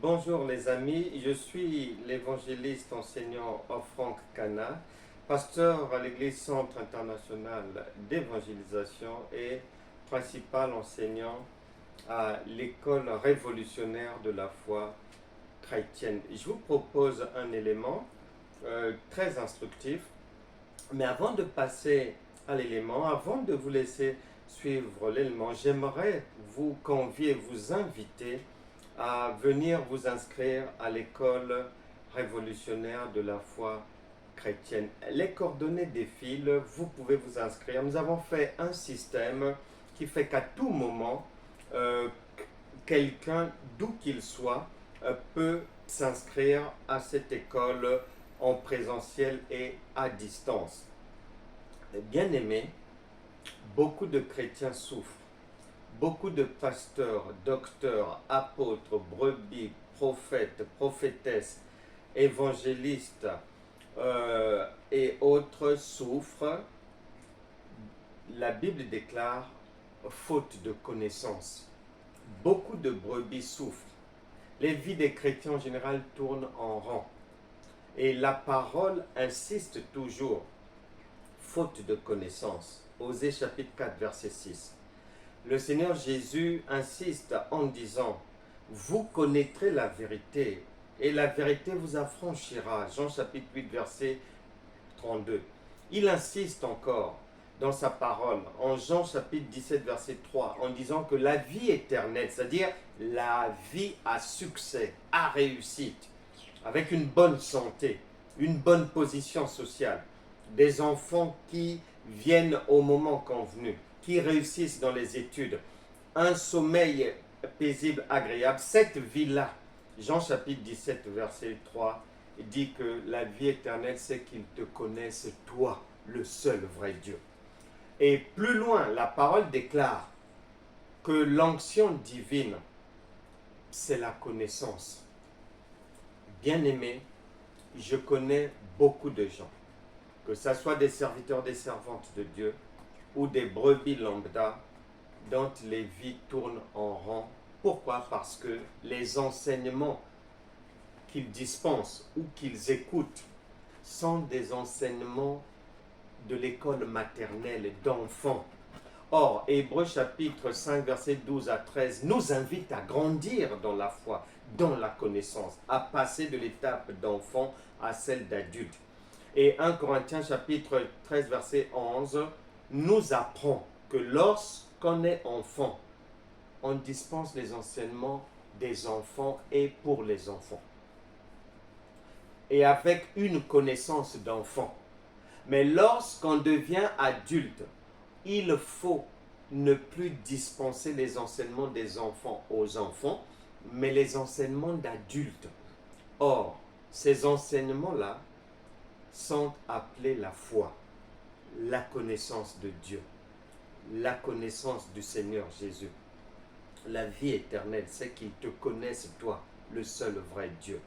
Bonjour les amis, je suis l'évangéliste enseignant Franck Cana, pasteur à l'Église Centre International d'Évangélisation et principal enseignant à l'École révolutionnaire de la foi chrétienne. Je vous propose un élément très instructif, mais avant de passer à l'élément, avant de vous laisser suivre l'élément, j'aimerais vous convier, vous inviter à venir vous inscrire à l'école révolutionnaire de la foi chrétienne. Les coordonnées défilent, vous pouvez vous inscrire. Nous avons fait un système qui fait qu'à tout moment, quelqu'un, d'où qu'il soit, peut s'inscrire à cette école en présentiel et à distance. Bien aimé, beaucoup de chrétiens souffrent. Beaucoup de pasteurs, docteurs, apôtres, brebis, prophètes, prophétesses, évangélistes et autres souffrent. La Bible déclare faute de connaissance. Beaucoup de brebis souffrent. Les vies des chrétiens en général tournent en rond. Et la parole insiste toujours. Faute de connaissance. Osée chapitre 4, verset 6. Le Seigneur Jésus insiste en disant, vous connaîtrez la vérité et la vérité vous affranchira. Jean chapitre 8, verset 32. Il insiste encore dans sa parole, en Jean chapitre 17, verset 3, en disant que la vie éternelle, c'est-à-dire la vie à succès, à réussite, avec une bonne santé, une bonne position sociale, des enfants qui viennent au moment convenu, qui réussissent dans les études, un sommeil paisible, agréable, cette vie-là, Jean chapitre 17, verset 3, dit que la vie éternelle, c'est qu'ils te connaissent, toi, le seul vrai Dieu. Et plus loin, la parole déclare que l'onction divine, c'est la connaissance. Bien-aimé, je connais beaucoup de gens, que ce soit des serviteurs, des servantes de Dieu, ou des brebis lambda dont les vies tournent en rond. Pourquoi? Parce que les enseignements qu'ils dispensent ou qu'ils écoutent sont des enseignements de l'école maternelle d'enfants. Or, Hébreux chapitre 5, verset 12 à 13 nous invite à grandir dans la foi, dans la connaissance, à passer de l'étape d'enfant à celle d'adulte. Et 1 Corinthiens chapitre 13, verset 11 nous apprend que lorsqu'on est enfant, on dispense les enseignements des enfants et pour les enfants. Et avec une connaissance d'enfant. Mais lorsqu'on devient adulte, il faut ne plus dispenser les enseignements des enfants aux enfants, mais les enseignements d'adultes. Or, ces enseignements-là sont appelés la foi, la connaissance de Dieu, la connaissance du Seigneur Jésus. La vie éternelle, c'est qu'ils te connaissent, toi, le seul vrai Dieu.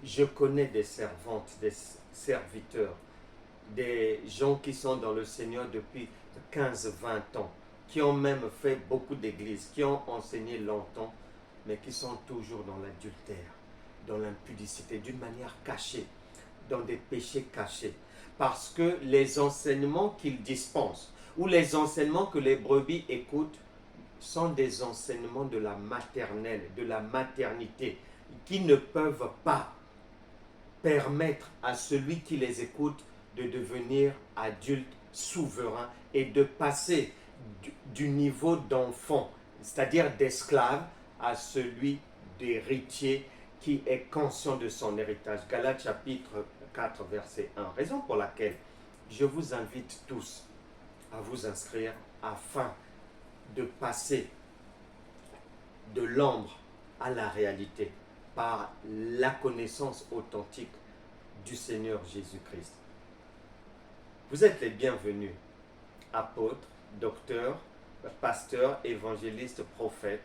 Je connais des servantes, des serviteurs, des gens qui sont dans le Seigneur depuis 15-20 ans, qui ont même fait beaucoup d'églises, qui ont enseigné longtemps, mais qui sont toujours dans l'adultère, dans l'impudicité, d'une manière cachée, dans des péchés cachés. Parce que les enseignements qu'ils dispensent, ou les enseignements que les brebis écoutent, sont des enseignements de la maternelle, de la maternité, qui ne peuvent pas permettre à celui qui les écoute de devenir adulte, souverain et de passer du niveau d'enfant, c'est-à-dire d'esclave, à celui d'héritier qui est conscient de son héritage. Galates chapitre 4, verset 1. Raison pour laquelle je vous invite tous à vous inscrire afin de passer de l'ombre à la réalité par la connaissance authentique du Seigneur Jésus-Christ. Vous êtes les bienvenus, apôtres, docteurs, pasteurs, évangélistes, prophètes,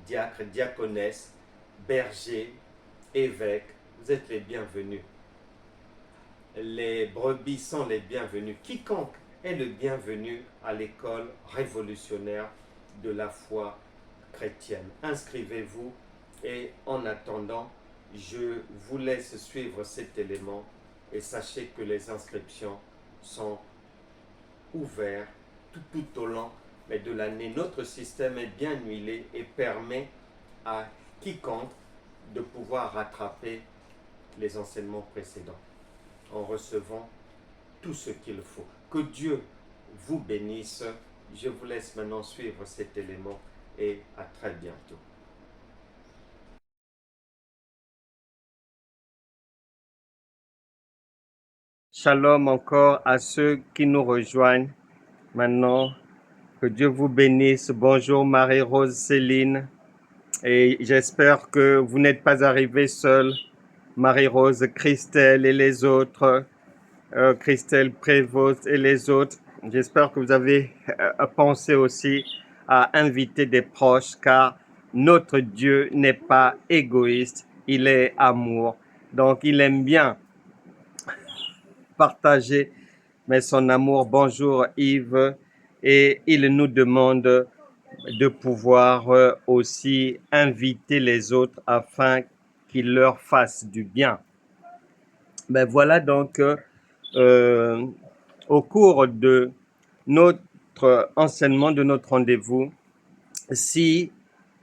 diacres, diaconesses, bergers, évêques. Vous êtes les bienvenus. Les brebis sont les bienvenus. Quiconque est le bienvenu à l'école révolutionnaire de la foi chrétienne. Inscrivez-vous Et en attendant, je vous laisse suivre cet élément et sachez que les inscriptions sont ouvertes tout au long de l'année. Notre système est bien huilé et permet à quiconque de pouvoir rattraper les enseignements précédents en recevant tout ce qu'il faut. Que Dieu vous bénisse. Je vous laisse maintenant suivre cet élément et à très bientôt. Shalom encore à ceux qui nous rejoignent maintenant. Que Dieu vous bénisse. Bonjour Marie-Rose Céline. Et j'espère que vous n'êtes pas arrivés seuls. Marie-Rose, Christelle et les autres. Christelle Prévost et les autres. J'espère que vous avez pensé aussi à inviter des proches car notre Dieu n'est pas égoïste, il est amour. Donc il aime bien partager son amour. Bonjour Yves. Et il nous demande de pouvoir aussi inviter les autres afin qu'ils leur fassent du bien. Voilà donc au cours de notre enseignement, de notre rendez-vous, si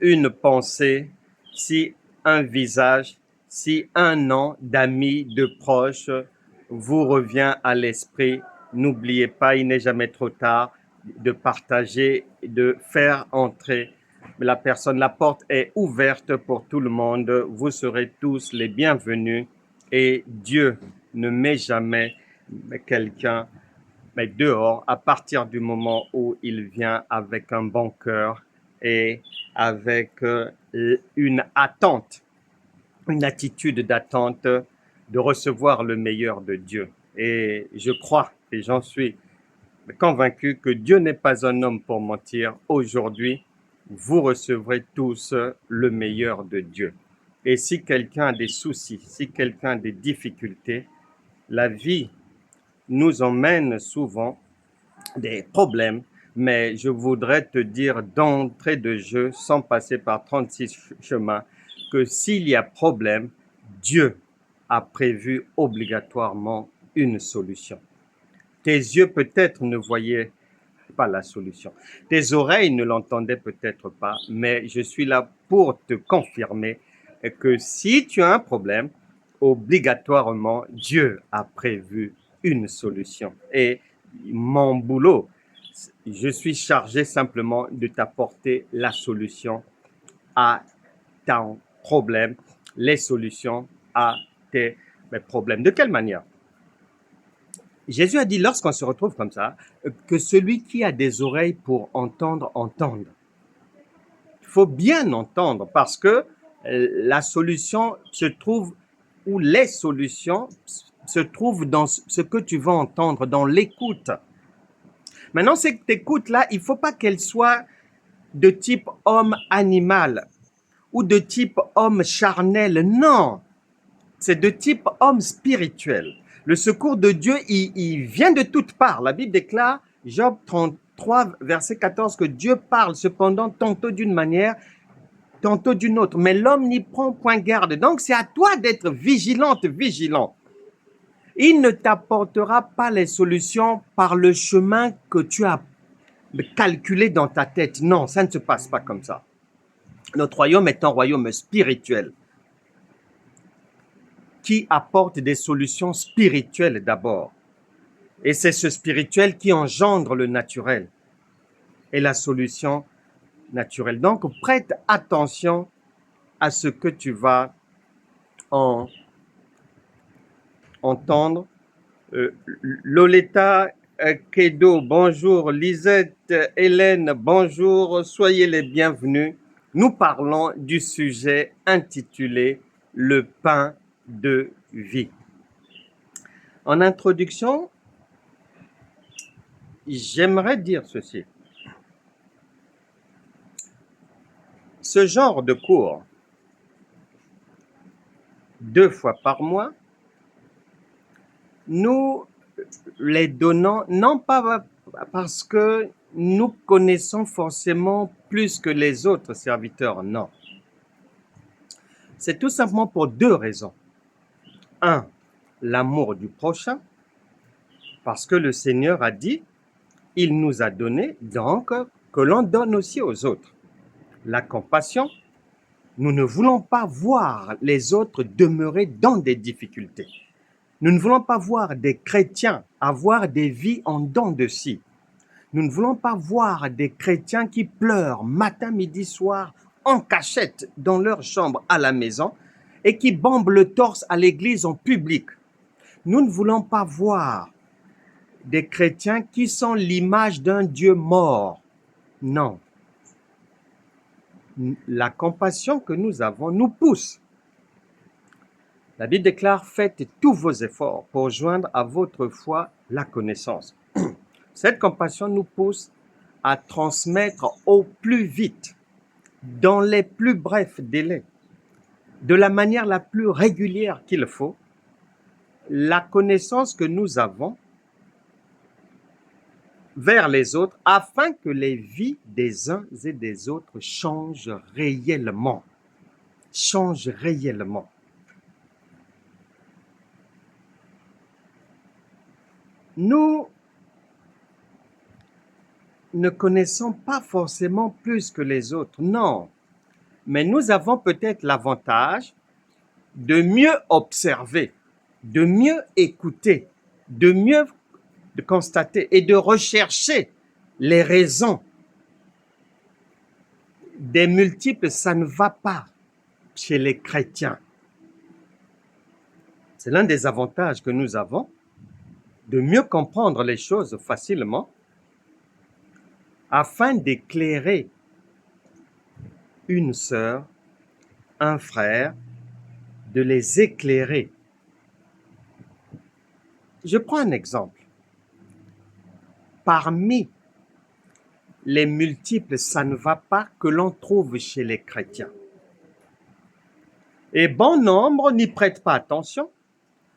une pensée, si un visage, si un nom d'amis, de proches vous revient à l'esprit, n'oubliez pas, il n'est jamais trop tard de partager, de faire entrer la personne. La porte est ouverte pour tout le monde. Vous serez tous les bienvenus et Dieu ne met jamais quelqu'un dehors à partir du moment où il vient avec un bon cœur et avec une attente, une attitude d'attente de recevoir le meilleur de Dieu. Et je crois et j'en suis convaincu que Dieu n'est pas un homme pour mentir. Aujourd'hui, vous recevrez tous le meilleur de Dieu. Et si quelqu'un a des soucis, si quelqu'un a des difficultés, la vie nous emmène souvent des problèmes, mais je voudrais te dire d'entrée de jeu, sans passer par 36 chemins, que s'il y a problème, Dieu a prévu obligatoirement une solution. Tes yeux peut-être ne voyaient pas la solution. Tes oreilles ne l'entendaient peut-être pas, mais je suis là pour te confirmer que si tu as un problème, obligatoirement, Dieu a prévu une solution. Et mon boulot, je suis chargé simplement de t'apporter la solution à ton problème, les solutions à tes problèmes. De quelle manière? Jésus a dit, lorsqu'on se retrouve comme ça, que celui qui a des oreilles pour entendre, entende. Il faut bien entendre parce que la solution se trouve, ou les solutions se trouvent dans ce que tu vas entendre, dans l'écoute. Maintenant, cette écoute-là, il ne faut pas qu'elle soit de type homme-animal ou de type homme charnel. Non, c'est de type homme spirituel. Le secours de Dieu, il vient de toutes parts. La Bible déclare, Job 33, verset 14, que Dieu parle cependant tantôt d'une manière, tantôt d'une autre. Mais l'homme n'y prend point garde. Donc, c'est à toi d'être vigilante, vigilant. Il ne t'apportera pas les solutions par le chemin que tu as calculé dans ta tête. Non, ça ne se passe pas comme ça. Notre royaume est un royaume spirituel qui apporte des solutions spirituelles d'abord. Et c'est ce spirituel qui engendre le naturel et la solution naturelle. Donc, prête attention à ce que tu vas entendre. Loleta Kedo, bonjour. Lisette, Hélène, bonjour. Soyez les bienvenus. Nous parlons du sujet intitulé « Le pain de vie ». En introduction, j'aimerais dire ceci. Ce genre de cours, 2 fois par mois, nous les donnons non pas parce que nous connaissons forcément plus que les autres serviteurs, non. C'est tout simplement pour deux raisons. Un, l'amour du prochain, parce que le Seigneur a dit, il nous a donné, donc que l'on donne aussi aux autres. La compassion, nous ne voulons pas voir les autres demeurer dans des difficultés. Nous ne voulons pas voir des chrétiens avoir des vies en dents de scie. Nous ne voulons pas voir des chrétiens qui pleurent matin, midi, soir, en cachette dans leur chambre à la maison et qui bombent le torse à l'église en public. Nous ne voulons pas voir des chrétiens qui sont l'image d'un Dieu mort. Non. La compassion que nous avons nous pousse. La Bible déclare, faites tous vos efforts pour joindre à votre foi la connaissance. Cette compassion nous pousse à transmettre au plus vite, dans les plus brefs délais, de la manière la plus régulière qu'il faut, la connaissance que nous avons vers les autres afin que les vies des uns et des autres changent réellement. Changent réellement. Nous ne connaissons pas forcément plus que les autres, non. Mais nous avons peut-être l'avantage de mieux observer, de mieux écouter, de mieux constater et de rechercher les raisons des multiples ça ne va pas chez les chrétiens. C'est l'un des avantages que nous avons de mieux comprendre les choses facilement afin d'éclairer une sœur, un frère, de les éclairer. Je prends un exemple. Parmi les multiples ça ne va pas que l'on trouve chez les chrétiens. Et bon nombre n'y prêtent pas attention.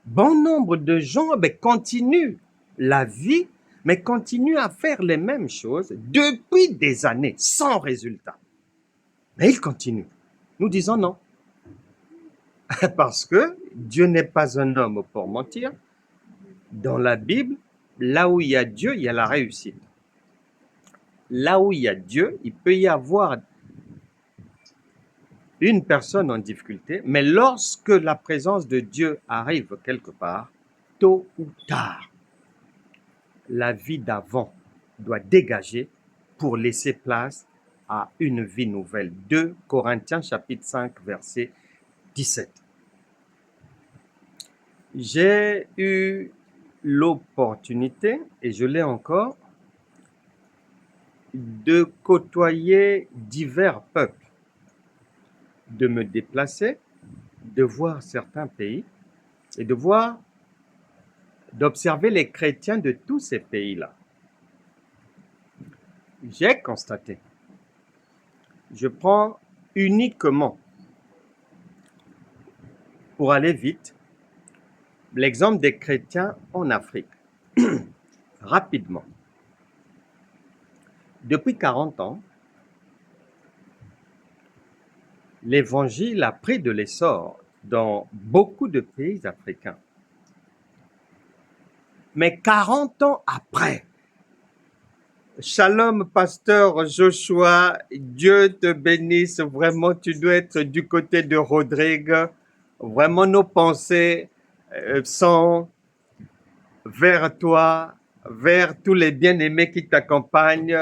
Bon nombre de gens continuent la vie, mais continuent à faire les mêmes choses depuis des années, sans résultat. Mais ils continuent. Nous disons non. Parce que Dieu n'est pas un homme pour mentir. Dans la Bible, là où il y a Dieu, il y a la réussite. Là où il y a Dieu, il peut y avoir une personne en difficulté, mais lorsque la présence de Dieu arrive quelque part, tôt ou tard, la vie d'avant doit dégager pour laisser place à une vie nouvelle. 2 Corinthiens chapitre 5 verset 17. J'ai eu l'opportunité, et je l'ai encore, de côtoyer divers peuples, de me déplacer, de voir certains pays et d'observer les chrétiens de tous ces pays-là. J'ai constaté, je prends uniquement, pour aller vite, l'exemple des chrétiens en Afrique, rapidement. Depuis 40 ans, l'évangile a pris de l'essor dans beaucoup de pays africains. Mais 40 ans après, shalom, pasteur Joshua, Dieu te bénisse, vraiment tu dois être du côté de Rodrigue, vraiment nos pensées sont vers toi, vers tous les bien-aimés qui t'accompagnent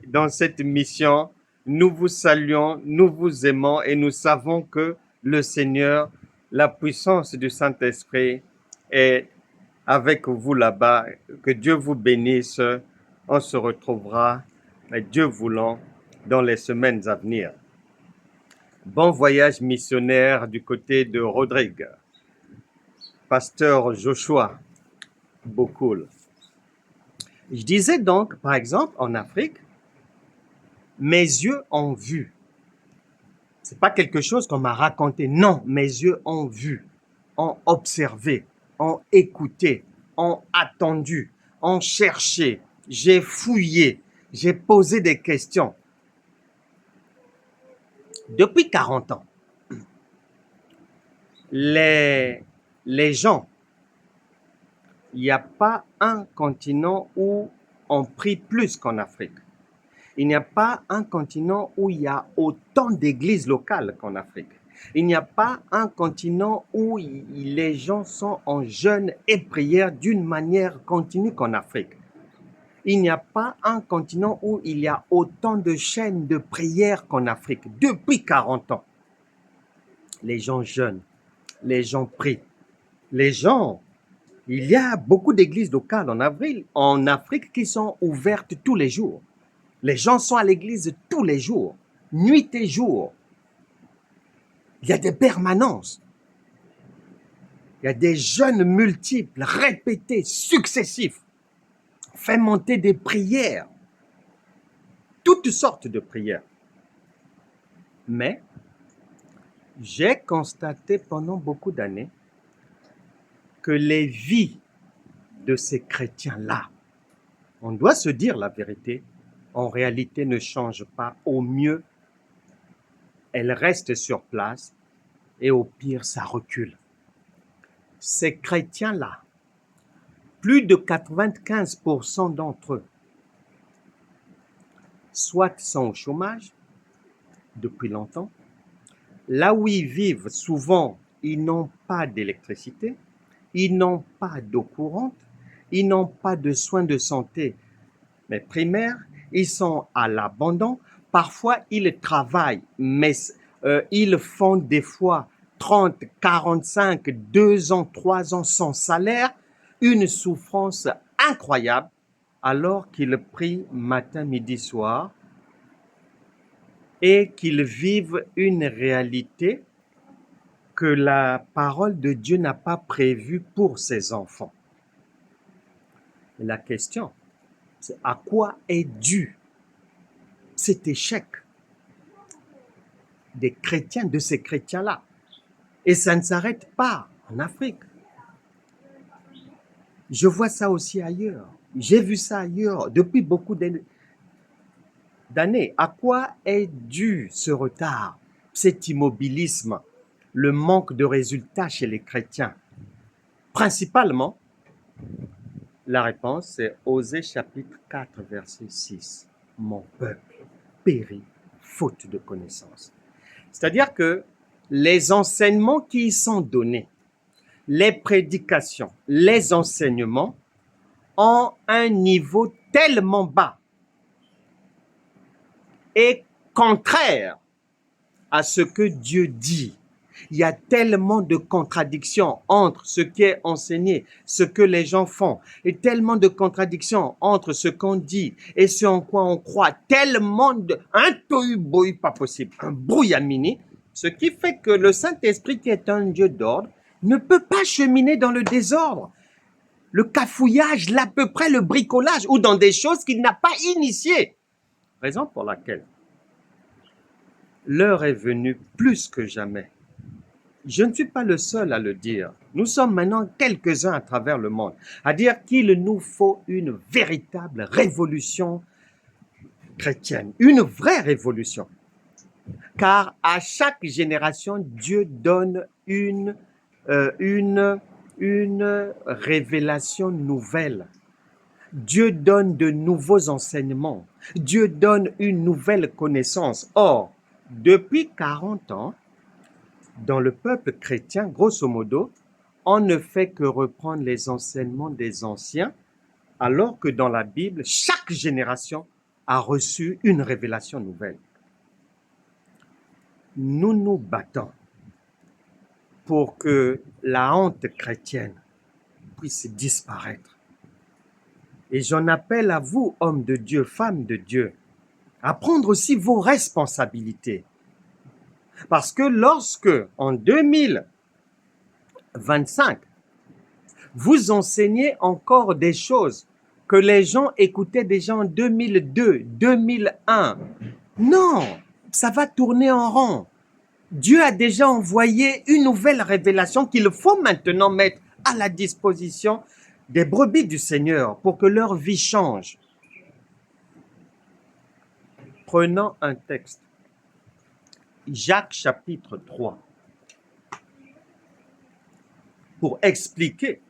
dans cette mission. Nous vous saluons, nous vous aimons et nous savons que le Seigneur, la puissance du Saint-Esprit est avec vous là-bas. Que Dieu vous bénisse. On se retrouvera, Dieu voulant, dans les semaines à venir. Bon voyage missionnaire du côté de Rodrigue. Pasteur Joshua, beaucoup. Je disais donc, par exemple, en Afrique, mes yeux ont vu. C'est pas quelque chose qu'on m'a raconté. Non, mes yeux ont vu, ont observé, ont écouté, ont attendu, ont cherché. J'ai fouillé, j'ai posé des questions. Depuis 40 ans, les gens, il n'y a pas un continent où on prie plus qu'en Afrique. Il n'y a pas un continent où il y a autant d'églises locales qu'en Afrique. Il n'y a pas un continent où les gens sont en jeûne et prière d'une manière continue qu'en Afrique. Il n'y a pas un continent où il y a autant de chaînes de prière qu'en Afrique. Depuis 40 ans, les gens jeûnent, les gens prient, les gens... Il y a beaucoup d'églises locales en Afrique qui sont ouvertes tous les jours. Les gens sont à l'église tous les jours, nuit et jour. Il y a des permanences. Il y a des jeûnes multiples, répétés, successifs. On fait monter des prières. Toutes sortes de prières. Mais j'ai constaté pendant beaucoup d'années que les vies de ces chrétiens-là, on doit se dire la vérité, en réalité ne changent pas. Au mieux, elles restent sur place et au pire, ça recule. Ces chrétiens-là, plus de 95% d'entre eux, soit sont au chômage depuis longtemps, là où ils vivent, souvent, ils n'ont pas d'électricité, ils n'ont pas d'eau courante, ils n'ont pas de soins de santé, mais primaires, ils sont à l'abandon. Parfois, ils travaillent, mais ils font des fois 30, 45, 2 ans, 3 ans sans salaire, une souffrance incroyable, alors qu'ils prient matin, midi, soir, et qu'ils vivent une réalité que la parole de Dieu n'a pas prévue pour ses enfants. Et la question, c'est à quoi est dû cet échec des chrétiens, de ces chrétiens-là? Et ça ne s'arrête pas en Afrique. Je vois ça aussi ailleurs. J'ai vu ça ailleurs depuis beaucoup d'années. À quoi est dû ce retard, cet immobilisme, le manque de résultats chez les chrétiens? Principalement, la réponse c'est Osée chapitre 4, verset 6. Mon peuple périt faute de connaissance. C'est-à-dire que les enseignements qui y sont donnés, les prédications, les enseignements ont un niveau tellement bas et contraire à ce que Dieu dit. Il y a tellement de contradictions entre ce qui est enseigné, ce que les gens font, et tellement de contradictions entre ce qu'on dit et ce en quoi on croit, tellement un tohu-bohu pas possible, un brouillamini, ce qui fait que le Saint-Esprit, qui est un Dieu d'ordre, ne peut pas cheminer dans le désordre, le cafouillage, l'à peu près le bricolage, ou dans des choses qu'il n'a pas initiées. Raison pour laquelle l'heure est venue plus que jamais. Je ne suis pas le seul à le dire. Nous sommes maintenant quelques-uns à travers le monde à dire qu'il nous faut une véritable révolution chrétienne, une vraie révolution. Car à chaque génération, Dieu donne une révélation nouvelle. Dieu donne de nouveaux enseignements. Dieu donne une nouvelle connaissance. Or, depuis 40 ans, dans le peuple chrétien, grosso modo, on ne fait que reprendre les enseignements des anciens, alors que dans la Bible, chaque génération a reçu une révélation nouvelle. Nous nous battons pour que la honte chrétienne puisse disparaître. Et j'en appelle à vous, hommes de Dieu, femmes de Dieu, à prendre aussi vos responsabilités. Parce que lorsque, en 2025, vous enseignez encore des choses que les gens écoutaient déjà en 2002, 2001, non, ça va tourner en rond. Dieu a déjà envoyé une nouvelle révélation qu'il faut maintenant mettre à la disposition des brebis du Seigneur pour que leur vie change. Prenons un texte. Jacques chapitre 3. pour expliquer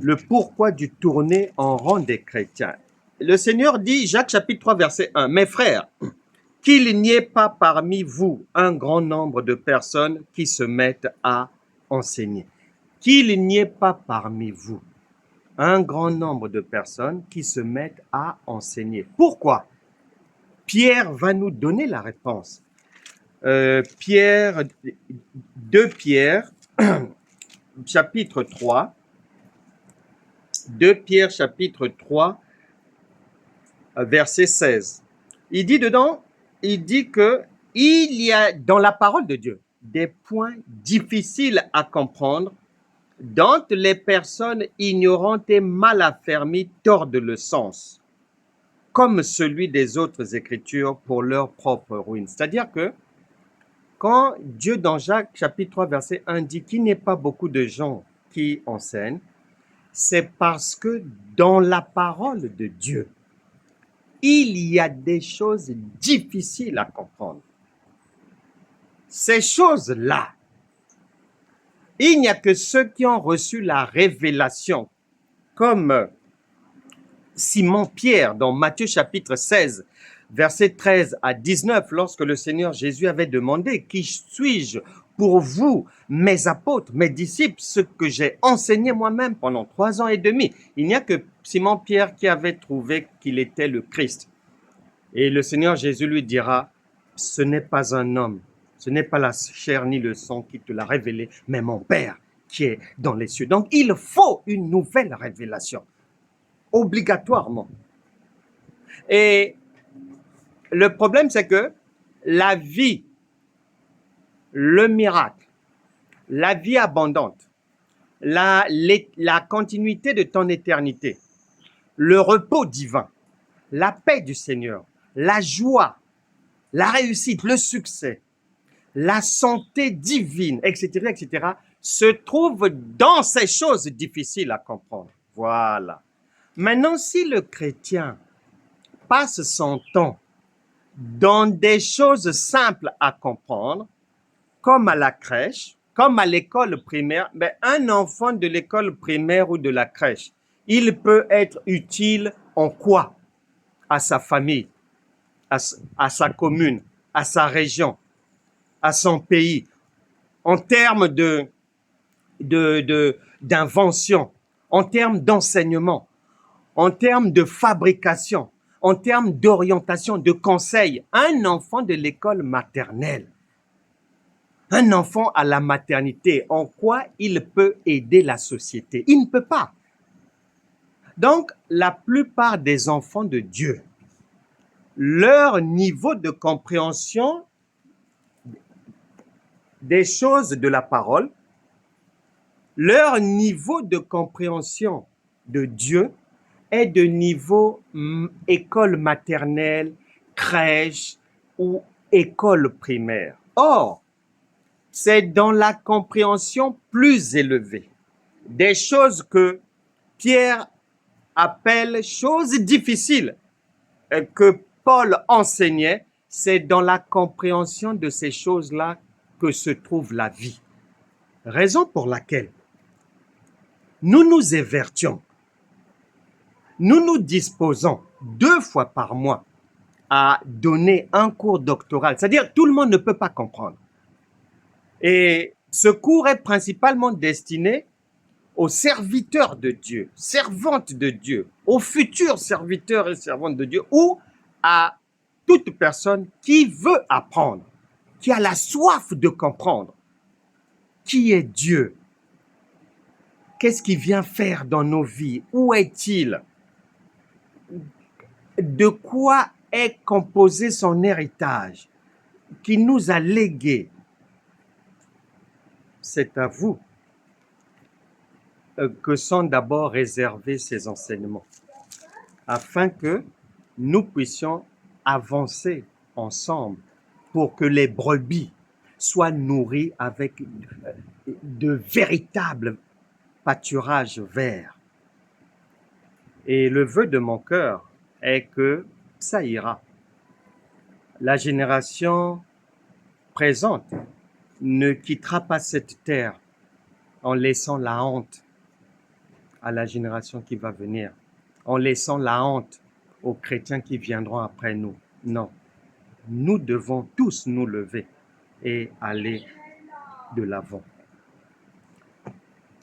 le pourquoi du tourner en rang des chrétiens. Le Seigneur dit, Jacques chapitre 3, verset 1, « Mes frères, qu'il n'y ait pas parmi vous un grand nombre de personnes qui se mettent à enseigner. » Qu'il n'y ait pas parmi vous un grand nombre de personnes qui se mettent à enseigner. Pourquoi? Pierre va nous donner la réponse. 2 Pierre, chapitre 3, 2 Pierre, chapitre 3, verset 16. Il dit dedans, il dit que il y a dans la parole de Dieu des points difficiles à comprendre dont les personnes ignorantes et mal affermies tordent le sens, comme celui des autres Écritures pour leur propre ruine. C'est-à-dire que quand Dieu, dans Jacques chapitre 3, verset 1, dit qu'il n'y a pas beaucoup de gens qui enseignent, c'est parce que dans la parole de Dieu, il y a des choses difficiles à comprendre. Ces choses-là, il n'y a que ceux qui ont reçu la révélation, comme Simon-Pierre dans Matthieu chapitre 16, versets 13 à 19, lorsque le Seigneur Jésus avait demandé « Qui suis-je pour vous, mes apôtres, mes disciples, ce que j'ai enseigné moi-même pendant 3 ans et demi ?» Il n'y a que Simon-Pierre qui avait trouvé qu'il était le Christ. Et le Seigneur Jésus lui dira « Ce n'est pas un homme, ce n'est pas la chair ni le sang qui te l'a révélé, mais mon Père qui est dans les cieux. » Donc, il faut une nouvelle révélation, obligatoirement. Et le problème, c'est que la vie, le miracle, la vie abondante, la continuité de ton éternité, le repos divin, la paix du Seigneur, la joie, la réussite, le succès, la santé divine, etc., etc., se trouvent dans ces choses difficiles à comprendre. Voilà. Maintenant, si le chrétien passe son temps dans des choses simples à comprendre, comme à la crèche, comme à l'école primaire, mais un enfant de l'école primaire ou de la crèche, il peut être utile en quoi? À sa famille, à sa commune, à sa région, à son pays, en termes d'invention, en termes d'enseignement, en termes de fabrication, en termes d'orientation, de conseil. Un enfant de l'école maternelle, un enfant à la maternité, en quoi il peut aider la société? Il ne peut pas. Donc, la plupart des enfants de Dieu, leur niveau de compréhension des choses de la parole, leur niveau de compréhension de Dieu est de niveau école maternelle, crèche ou école primaire. Or, c'est dans la compréhension plus élevée, des choses que Pierre appelle choses difficiles, que Paul enseignait, c'est dans la compréhension de ces choses-là que se trouve la vie. Raison pour laquelle nous nous évertions, nous nous disposons 2 fois par mois à donner un cours doctoral. C'est-à-dire, tout le monde ne peut pas comprendre. Et ce cours est principalement destiné aux serviteurs de Dieu, servantes de Dieu, aux futurs serviteurs et servantes de Dieu, ou à toute personne qui veut apprendre, qui a la soif de comprendre qui est Dieu, qu'est-ce qu'il vient faire dans nos vies, où est-il, de quoi est composé son héritage, qui nous a légué. C'est à vous que sont d'abord réservés ces enseignements, afin que nous puissions avancer ensemble pour que les brebis soient nourries avec de véritables pâturages verts. Et le vœu de mon cœur est que ça ira. La génération présente ne quittera pas cette terre en laissant la honte à la génération qui va venir, en laissant la honte aux chrétiens qui viendront après nous. Non, nous devons tous nous lever et aller de l'avant.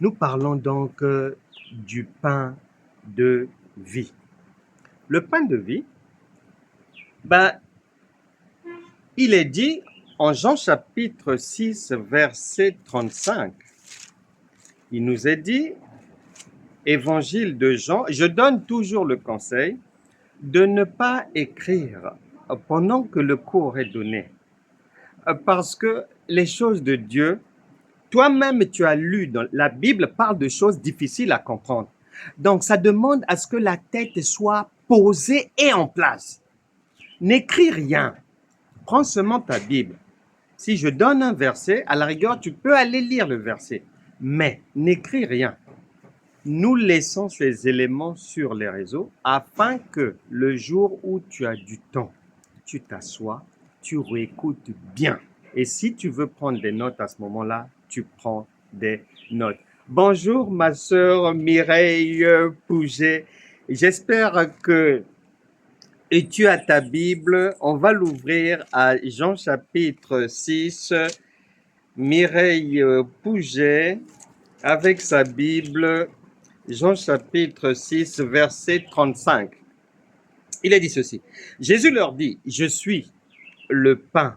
Nous parlons donc du pain de vie. Le pain de vie, il est dit en Jean chapitre 6, verset 35. Il nous est dit, Évangile de Jean, je donne toujours le conseil de ne pas écrire pendant que le cours est donné. Parce que les choses de Dieu, toi-même tu as lu, dans la Bible parle de choses difficiles à comprendre. Donc ça demande à ce que la tête soit posée et en place. N'écris rien. Prends seulement ta Bible. Si je donne un verset, à la rigueur, tu peux aller lire le verset. Mais n'écris rien. Nous laissons ces éléments sur les réseaux afin que le jour où tu as du temps, tu t'assois, tu réécoutes bien. Et si tu veux prendre des notes à ce moment-là, tu prends des notes. Bonjour ma sœur Mireille Pouget. J'espère que tu as ta Bible. On va l'ouvrir à Jean chapitre 6. Mireille Pouget avec sa Bible. Jean chapitre 6, verset 35. Il a dit ceci. Jésus leur dit, je suis le pain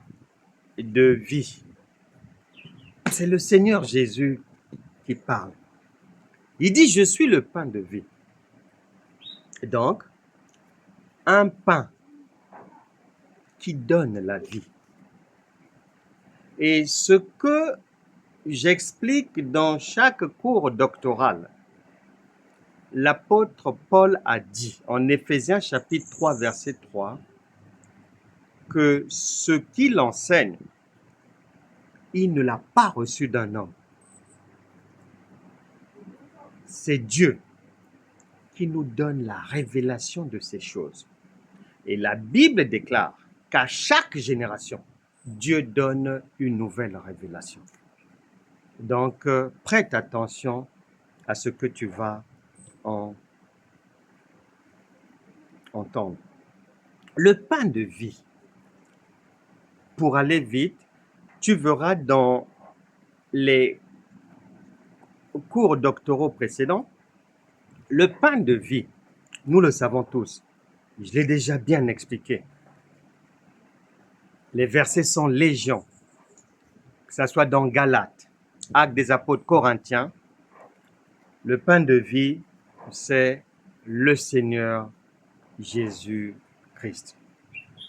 de vie. C'est le Seigneur Jésus qui parle. Il dit, je suis le pain de vie. Donc, un pain qui donne la vie. Et ce que j'explique dans chaque cours doctoral, l'apôtre Paul a dit en Éphésiens chapitre 3, verset 3, que ce qu'il enseigne, il ne l'a pas reçu d'un homme. C'est Dieu qui nous donne la révélation de ces choses. Et la Bible déclare qu'à chaque génération, Dieu donne une nouvelle révélation. Donc, prête attention à ce que tu vas entendre. Le pain de vie, pour aller vite, tu verras dans les cours doctoraux précédents, le pain de vie, nous le savons tous, je l'ai déjà bien expliqué. Les versets sont légion, que ce soit dans Galates, Actes des apôtres Corinthiens, le pain de vie, c'est le Seigneur Jésus-Christ.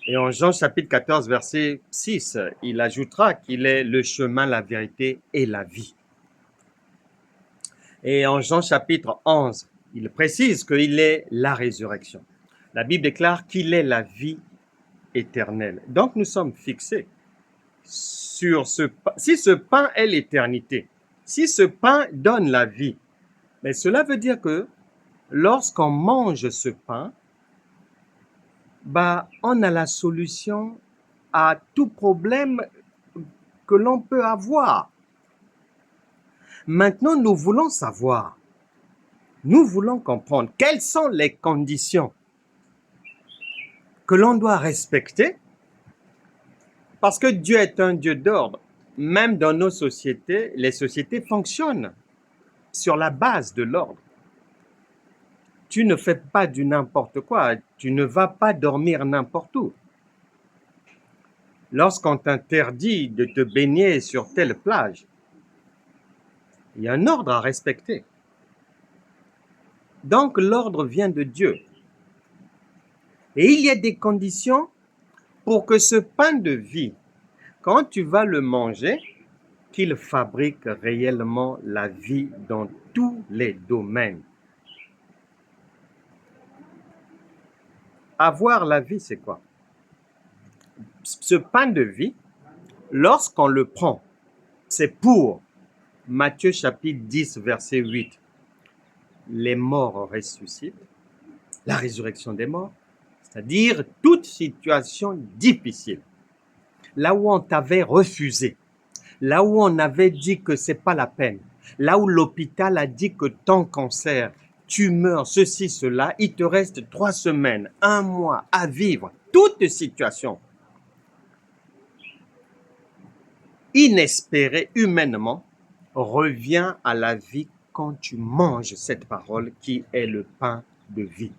Et en Jean chapitre 14, verset 6, il ajoutera qu'il est le chemin, la vérité et la vie. Et en Jean chapitre 11, il précise qu'il est la résurrection. La Bible déclare qu'il est la vie éternelle. Donc nous sommes fixés sur ce pain. Si ce pain est l'éternité, si ce pain donne la vie, mais cela veut dire que lorsqu'on mange ce pain, on a la solution à tout problème que l'on peut avoir. Maintenant, nous voulons savoir, nous voulons comprendre quelles sont les conditions que l'on doit respecter, parce que Dieu est un Dieu d'ordre. Même dans nos sociétés, les sociétés fonctionnent sur la base de l'ordre. Tu ne fais pas du n'importe quoi, tu ne vas pas dormir n'importe où. Lorsqu'on t'interdit de te baigner sur telle plage, il y a un ordre à respecter. Donc l'ordre vient de Dieu. Et il y a des conditions pour que ce pain de vie, quand tu vas le manger, qu'il fabrique réellement la vie dans tous les domaines. Avoir la vie, c'est quoi? Ce pain de vie, lorsqu'on le prend, c'est pour Matthieu chapitre 10, verset 8. Les morts ressuscitent, la résurrection des morts, c'est-à-dire toute situation difficile. Là où on t'avait refusé, là où on avait dit que c'est pas la peine, Là où l'hôpital a dit que ton cancer, tu meurs, ceci, cela, il te reste 3 semaines, 1 mois à vivre. Toute situation inespérée humainement revient à la vie quand tu manges cette parole qui est le pain de vie.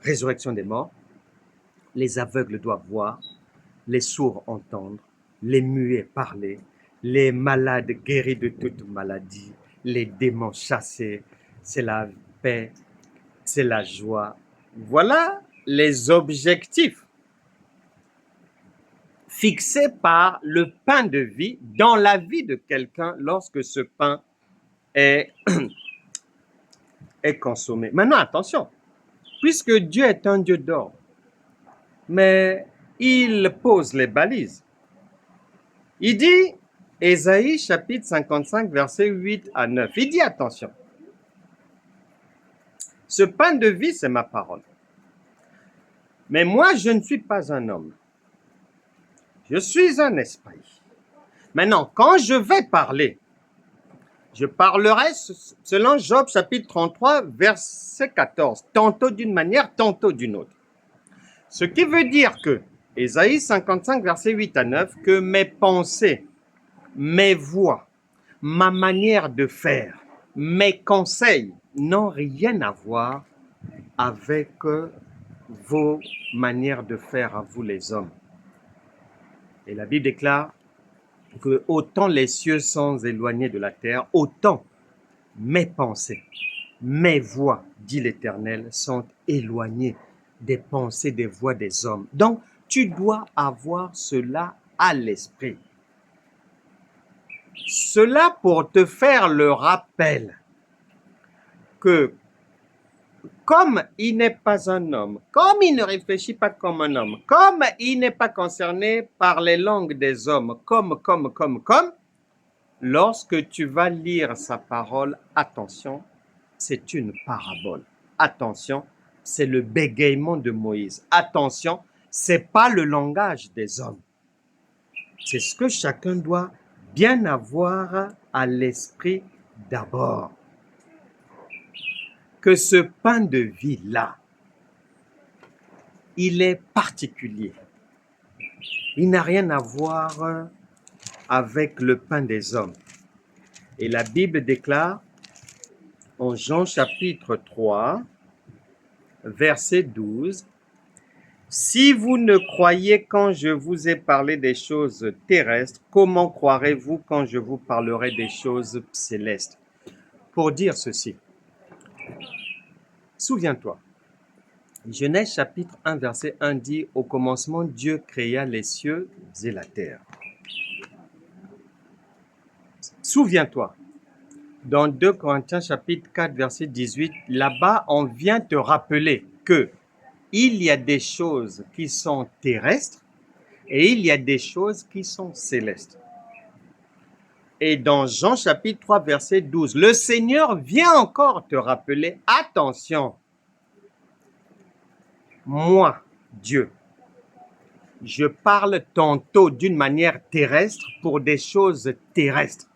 Résurrection des morts, les aveugles doivent voir, les sourds entendre, les muets parler, les malades guéris de toute maladie, les démons chassés, c'est la paix, c'est la joie. Voilà les objectifs fixés par le pain de vie dans la vie de quelqu'un lorsque ce pain est consommé. Maintenant, attention, puisque Dieu est un Dieu d'ordre, mais il pose les balises. Il dit, Ésaïe chapitre 55, versets 8 à 9, il dit attention, ce pain de vie, c'est ma parole. Mais moi, je ne suis pas un homme. Je suis un esprit. Maintenant, quand je vais parler, je parlerai selon Job chapitre 33, verset 14, tantôt d'une manière, tantôt d'une autre. Ce qui veut dire que, Ésaïe 55, verset 8 à 9, que mes pensées, mes voix, ma manière de faire, mes conseils n'ont rien à voir avec vos manières de faire à vous les hommes. Et la Bible déclare que autant les cieux sont éloignés de la terre, autant mes pensées, mes voix, dit l'Éternel, sont éloignées des pensées, des voix des hommes. Donc, tu dois avoir cela à l'esprit. Cela pour te faire le rappel que comme il n'est pas un homme, comme il ne réfléchit pas comme un homme, comme il n'est pas concerné par les langues des hommes, comme, lorsque tu vas lire sa parole, attention, c'est une parabole. Attention, c'est le bégaiement de Moïse. Attention, c'est pas le langage des hommes. C'est ce que chacun doit bien avoir à l'esprit d'abord. Que ce pain de vie-là, il est particulier. Il n'a rien à voir avec le pain des hommes. Et la Bible déclare en Jean chapitre 3, verset 12, « Si vous ne croyez quand je vous ai parlé des choses terrestres, comment croirez-vous quand je vous parlerai des choses célestes ?» Pour dire ceci, souviens-toi, Genèse chapitre 1, verset 1 dit, « Au commencement, Dieu créa les cieux et la terre. » Souviens-toi, dans 2 Corinthiens chapitre 4, verset 18, là-bas, on vient te rappeler que il y a des choses qui sont terrestres et il y a des choses qui sont célestes. Et dans Jean chapitre 3, verset 12, le Seigneur vient encore te rappeler, attention, moi, Dieu, je parle tantôt d'une manière terrestre pour des choses terrestres.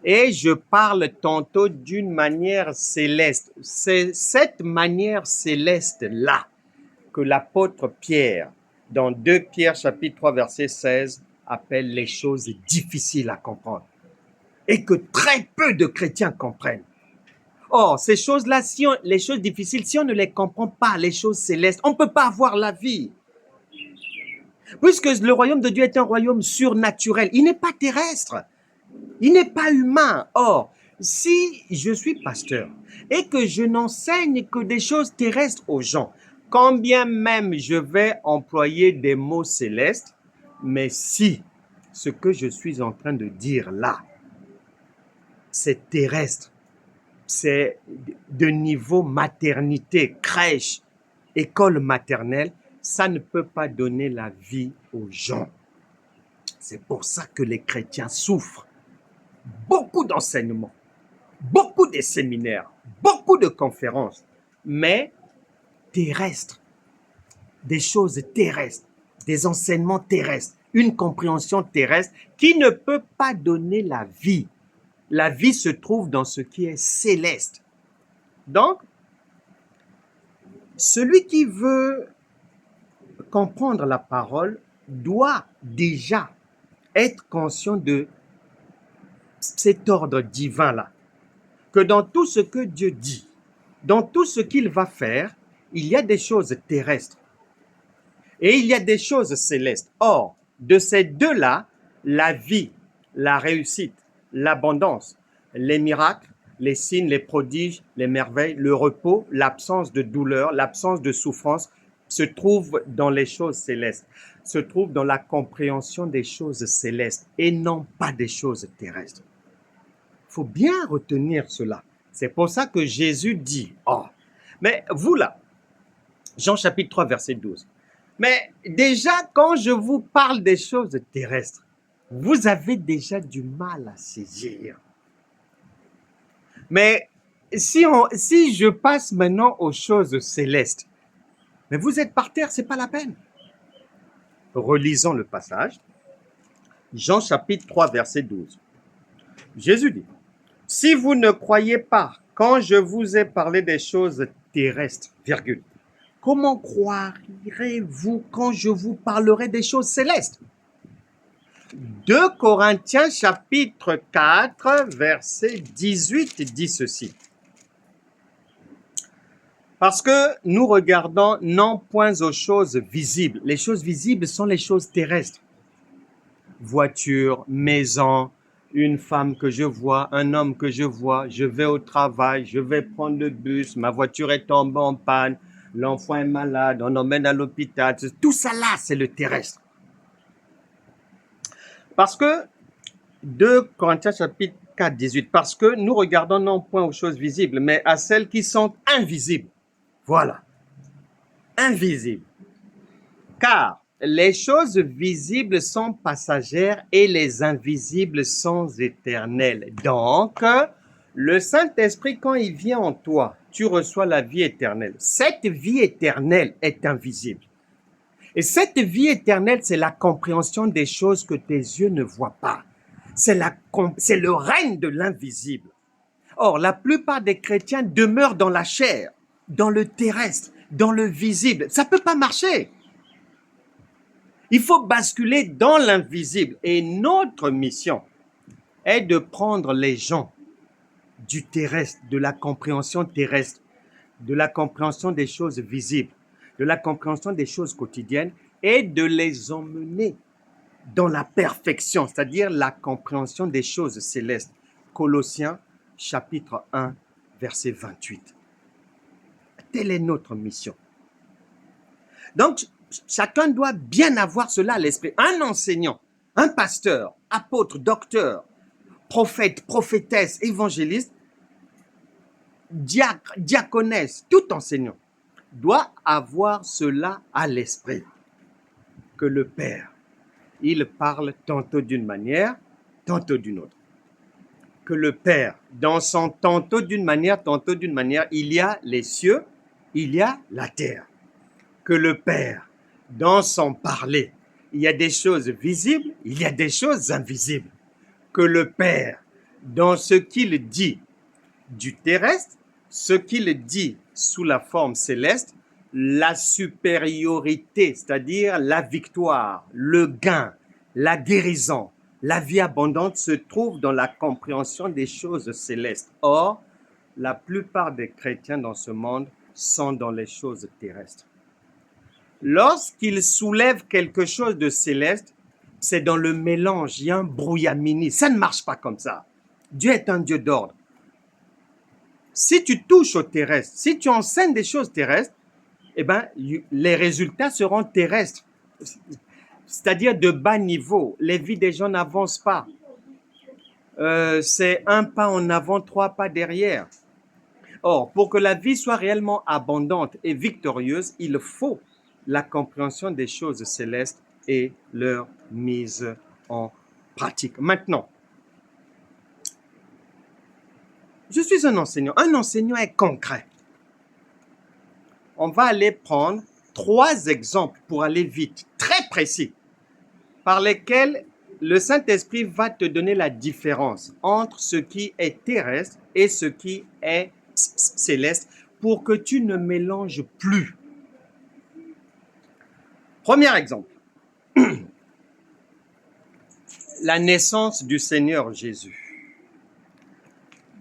Et je parle tantôt d'une manière céleste. C'est cette manière céleste-là que l'apôtre Pierre, dans 2 Pierre chapitre 3, verset 16, appelle les choses difficiles à comprendre. Et que très peu de chrétiens comprennent. Or, ces choses-là, les choses difficiles, si on ne les comprend pas, les choses célestes, on ne peut pas avoir la vie. Puisque le royaume de Dieu est un royaume surnaturel, il n'est pas terrestre, il n'est pas humain. Or, si je suis pasteur et que je n'enseigne que des choses terrestres aux gens, quand bien même je vais employer des mots célestes, mais si ce que je suis en train de dire là, c'est terrestre, c'est de niveau maternité, crèche, école maternelle, ça ne peut pas donner la vie aux gens. C'est pour ça que les chrétiens souffrent. Beaucoup d'enseignements, beaucoup de séminaires, beaucoup de conférences, mais terrestres, des choses terrestres, des enseignements terrestres, une compréhension terrestre qui ne peut pas donner la vie. La vie se trouve dans ce qui est céleste. Donc, celui qui veut comprendre la parole doit déjà être conscient de cet ordre divin-là. Que dans tout ce que Dieu dit, dans tout ce qu'il va faire, il y a des choses terrestres et il y a des choses célestes. Or, de ces deux-là, la vie, la réussite, l'abondance, les miracles, les signes, les prodiges, les merveilles, le repos, l'absence de douleur, l'absence de souffrance se trouve dans les choses célestes, se trouve dans la compréhension des choses célestes et non pas des choses terrestres. Il faut bien retenir cela. C'est pour ça que Jésus dit, oh, mais vous là, Jean chapitre 3, verset 12, mais déjà quand je vous parle des choses terrestres, vous avez déjà du mal à saisir. Mais si je passe maintenant aux choses célestes, mais vous êtes par terre, c'est pas la peine. Relisons le passage. Jean chapitre 3, verset 12. Jésus dit, si vous ne croyez pas quand je vous ai parlé des choses terrestres, virgule, comment croirez-vous quand je vous parlerai des choses célestes? 2 Corinthiens chapitre 4, verset 18 dit ceci. Parce que nous regardons non point aux choses visibles. Les choses visibles sont les choses terrestres. Voiture, maison, une femme que je vois, un homme que je vois, je vais au travail, je vais prendre le bus, ma voiture est tombée en panne, l'enfant est malade, on l'emmène à l'hôpital. Tout ça là, c'est le terrestre. Parce que 2 Corinthiens chapitre 4, 18, parce que nous regardons non point aux choses visibles, mais à celles qui sont invisibles. Voilà. Invisibles. Car les choses visibles sont passagères et les invisibles sont éternelles. Donc, le Saint-Esprit, quand il vient en toi, tu reçois la vie éternelle. Cette vie éternelle est invisible. Et cette vie éternelle, c'est la compréhension des choses que tes yeux ne voient pas. C'est le règne de l'invisible. Or, la plupart des chrétiens demeurent dans la chair, dans le terrestre, dans le visible. Ça ne peut pas marcher. Il faut basculer dans l'invisible. Et notre mission est de prendre les gens du terrestre, de la compréhension terrestre, de la compréhension des choses visibles, de la compréhension des choses quotidiennes et de les emmener dans la perfection, c'est-à-dire la compréhension des choses célestes. Colossiens chapitre 1, verset 28. Telle est notre mission. Donc, chacun doit bien avoir cela à l'esprit. Un enseignant, un pasteur, apôtre, docteur, prophète, prophétesse, évangéliste, diacre, diaconesse, tout enseignant doit avoir cela à l'esprit. Que le Père, il parle tantôt d'une manière, tantôt d'une autre. Que le Père, dans son tantôt d'une manière, il y a les cieux, il y a la terre. Que le Père, dans son parler, il y a des choses visibles, il y a des choses invisibles. Que le Père, dans ce qu'il dit du terrestre, ce qu'il dit sous la forme céleste, la supériorité, c'est-à-dire la victoire, le gain, la guérison, la vie abondante se trouve dans la compréhension des choses célestes. Or, la plupart des chrétiens dans ce monde sont dans les choses terrestres. Lorsqu'ils soulèvent quelque chose de céleste, c'est dans le mélange, il y a un brouillamini. Ça ne marche pas comme ça. Dieu est un Dieu d'ordre. Si tu touches au terrestre, si tu enseignes des choses terrestres, eh ben, les résultats seront terrestres, c'est-à-dire de bas niveau. Les vies des gens n'avancent pas. C'est un pas en avant, 3 pas derrière. Or, pour que la vie soit réellement abondante et victorieuse, il faut la compréhension des choses célestes et leur mise en pratique. Maintenant, je suis un enseignant. Un enseignant est concret. On va aller prendre 3 exemples pour aller vite, très précis, par lesquels le Saint-Esprit va te donner la différence entre ce qui est terrestre et ce qui est céleste pour que tu ne mélanges plus. Premier exemple, la naissance du Seigneur Jésus.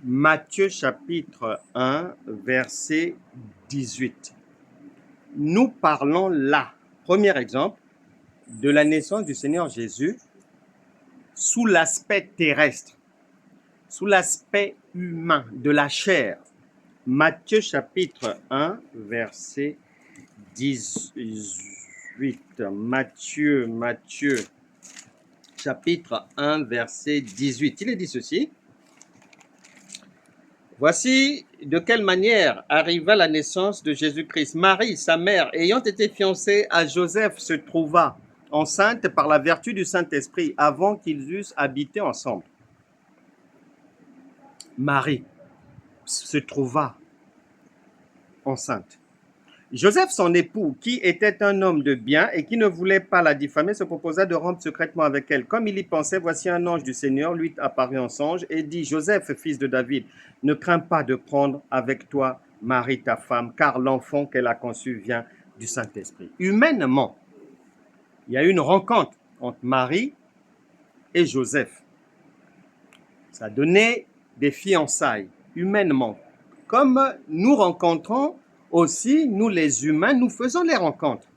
Matthieu chapitre 1, verset 18. Nous parlons là, premier exemple, de la naissance du Seigneur Jésus sous l'aspect terrestre, sous l'aspect humain, de la chair. Matthieu chapitre 1, verset 18. Matthieu chapitre 1, verset 18. Il est dit ceci. Voici de quelle manière arriva la naissance de Jésus-Christ. Marie, sa mère, ayant été fiancée à Joseph, se trouva enceinte par la vertu du Saint-Esprit avant qu'ils eussent habité ensemble. Marie se trouva enceinte. Joseph, son époux, qui était un homme de bien et qui ne voulait pas la diffamer, se proposa de rompre secrètement avec elle. Comme il y pensait, voici un ange du Seigneur lui apparut en songe et dit, Joseph, fils de David, ne crains pas de prendre avec toi Marie, ta femme, car l'enfant qu'elle a conçu vient du Saint-Esprit. Humainement, il y a eu une rencontre entre Marie et Joseph. Ça a donné des fiançailles, humainement. Comme nous rencontrons aussi, nous les humains, nous faisons les rencontres.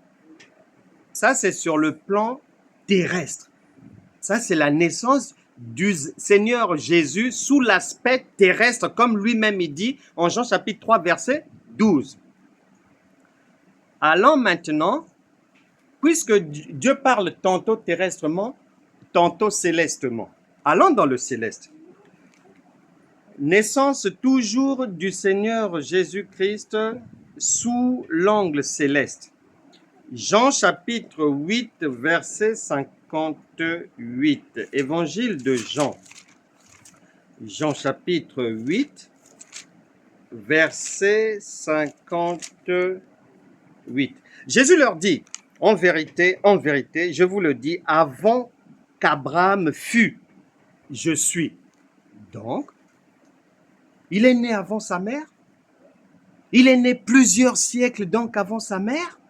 Ça, c'est sur le plan terrestre. Ça, c'est la naissance du Seigneur Jésus sous l'aspect terrestre, comme lui-même il dit en Jean chapitre 3, verset 12. Allons maintenant, puisque Dieu parle tantôt terrestrement, tantôt célestement. Allons dans le céleste. Naissance toujours du Seigneur Jésus-Christ sous l'angle céleste. Jean chapitre 8, verset 58. Évangile de Jean. Jean chapitre 8, verset 58. Jésus leur dit, en vérité, je vous le dis, avant qu'Abraham fût, je suis. Donc, il est né avant sa mère? Il est né plusieurs siècles donc avant sa mère?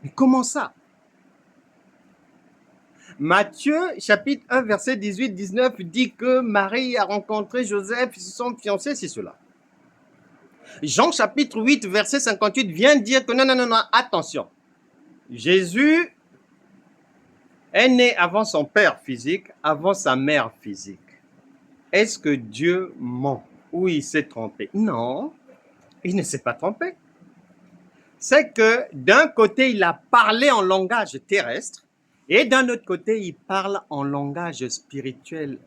Mais comment ça? Matthieu, chapitre 1, verset 18-19, dit que Marie a rencontré Joseph, ils se sont fiancés, c'est cela. Jean, chapitre 8, verset 58, vient dire que non, attention. Jésus est né avant son père physique, avant sa mère physique. Est-ce que Dieu ment ou il s'est trompé? Non, il ne s'est pas trompé. C'est que d'un côté, il a parlé en langage terrestre et d'un autre côté, il parle en langage spirituel,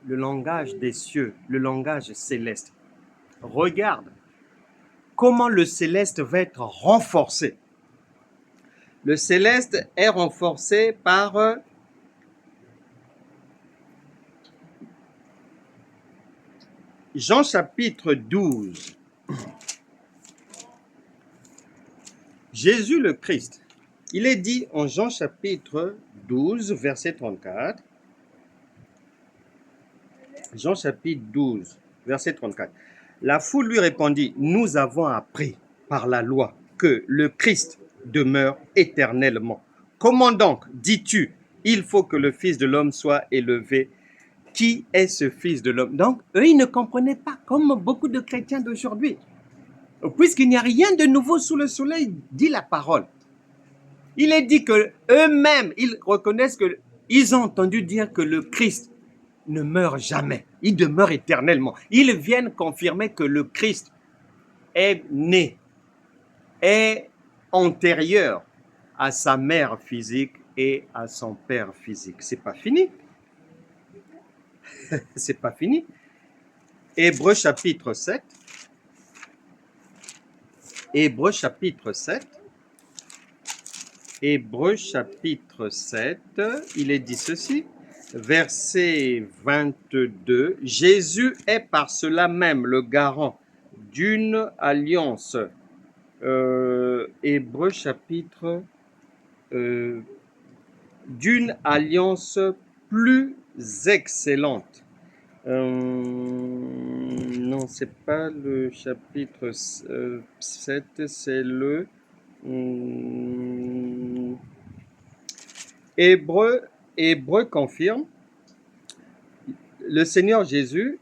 le langage des cieux, le langage céleste. Regarde comment le céleste va être renforcé. Le céleste est renforcé par Jean chapitre 12. Jésus le Christ, il est dit en Jean chapitre 12, verset 34. Jean chapitre 12, verset 34. La foule lui répondit, nous avons appris par la loi que le Christ demeure éternellement. Comment donc dis-tu, il faut que le Fils de l'homme soit élevé? Qui est ce Fils de l'homme? Donc, eux, ils ne comprenaient pas, comme beaucoup de chrétiens d'aujourd'hui. Puisqu'il n'y a rien de nouveau sous le soleil, dit la parole. Il est dit que eux-mêmes, ils reconnaissent que ils ont entendu dire que le Christ ne meurt jamais, il demeure éternellement. Ils viennent confirmer que le Christ est né, est antérieur à sa mère physique et à son père physique. C'est pas fini. C'est pas fini. Hébreux chapitre 7. Hébreux chapitre 7. Hébreux chapitre 7, il est dit ceci, verset 22, Jésus est par cela même le garant d'une alliance. Hébreux chapitre d'une alliance plus excellente. Non, c'est pas le chapitre 7, c'est le Hébreu confirme. Le Seigneur Jésus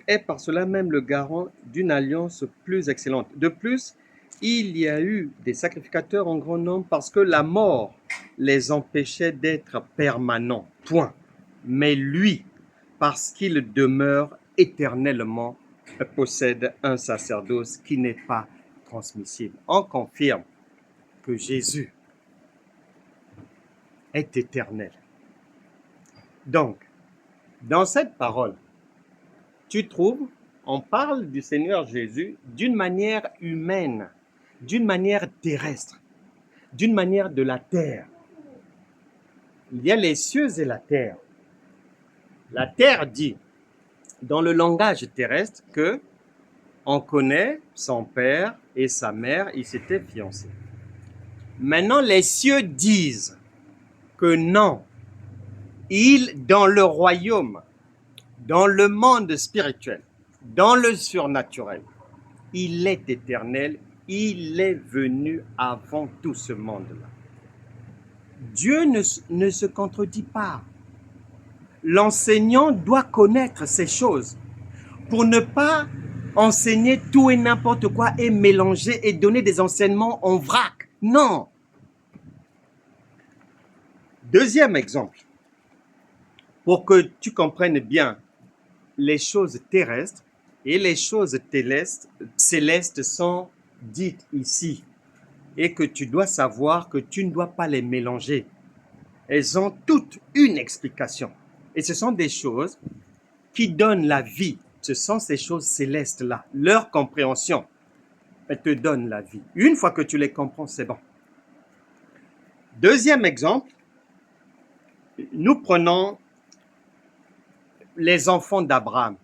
est par cela même le garant d'une alliance plus excellente. De plus, il y a eu des sacrificateurs en grand nombre parce que la mort les empêchait d'être permanents. Point. Mais lui, parce qu'il demeure éternellement, possède un sacerdoce qui n'est pas transmissible. On confirme que Jésus est éternel. Donc, dans cette parole, tu trouves, on parle du Seigneur Jésus d'une manière humaine, d'une manière terrestre, d'une manière de la terre. Il y a les cieux et la terre. La terre dit, dans le langage terrestre, que on connaît son père et sa mère, ils s'étaient fiancés. Maintenant, les cieux disent que non, dans le royaume, dans le monde spirituel, dans le surnaturel, il est éternel, il est venu avant tout ce monde-là. Dieu ne se contredit pas. L'enseignant doit connaître ces choses pour ne pas enseigner tout et n'importe quoi et mélanger et donner des enseignements en vrac. Non. Deuxième exemple, pour que tu comprennes bien les choses terrestres et les choses célestes sont dites ici et que tu dois savoir que tu ne dois pas les mélanger. Elles ont toutes une explication. Et ce sont des choses qui donnent la vie. Ce sont ces choses célestes-là. Leur compréhension, elle te donne la vie. Une fois que tu les comprends, c'est bon. Deuxième exemple, nous prenons les enfants d'Abraham.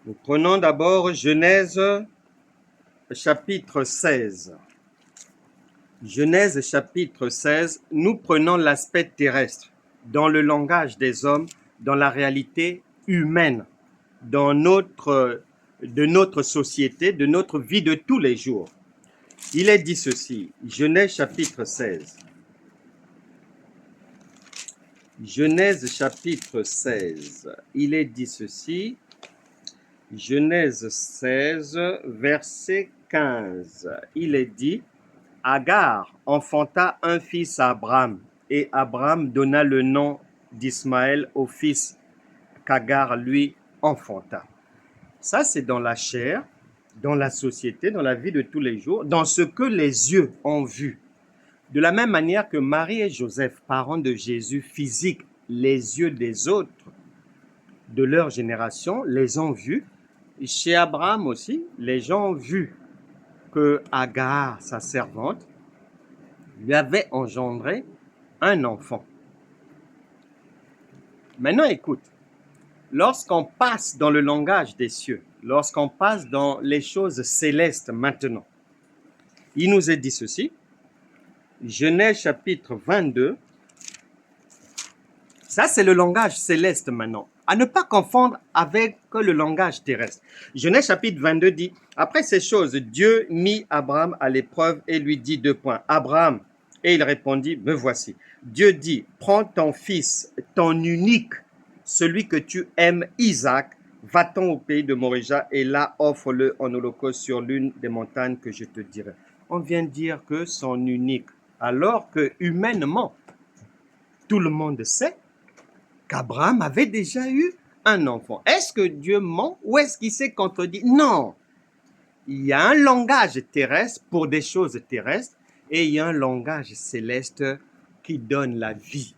Nous prenons d'abord Genèse chapitre 16. Genèse chapitre 16, nous prenons l'aspect terrestre, dans le langage des hommes, dans la réalité humaine, de notre société, de notre vie de tous les jours. Il est dit ceci, Genèse chapitre 16. Genèse chapitre 16, il est dit ceci, Genèse 16, verset 15, il est dit, Agar enfanta un fils à Abraham, et Abraham donna le nom d'Ismaël au fils qu'Agar lui enfanta. Ça, c'est dans la chair, dans la société, dans la vie de tous les jours, dans ce que les yeux ont vu. De la même manière que Marie et Joseph, parents de Jésus physique, les yeux des autres de leur génération les ont vus. Chez Abraham aussi, les gens ont vu que Agar, sa servante, lui avait engendré un enfant. Maintenant, écoute, lorsqu'on passe dans le langage des cieux, lorsqu'on passe dans les choses célestes maintenant, il nous est dit ceci, Genèse chapitre 22, ça c'est le langage céleste maintenant, à ne pas confondre avec le langage terrestre. Genèse chapitre 22 dit, après ces choses, Dieu mit Abraham à l'épreuve et lui dit 2 points. Abraham, et il répondit, me voici. Dieu dit, prends ton fils, ton unique, celui que tu aimes, Isaac, va-t'en au pays de Morija et là offre-le en holocauste sur l'une des montagnes que je te dirai. On vient de dire que son unique, alors que humainement, tout le monde sait qu'Abraham avait déjà eu un enfant. Est-ce que Dieu ment ou est-ce qu'il s'est contredit? Non. Il y a un langage terrestre pour des choses terrestres et il y a un langage céleste qui donne la vie.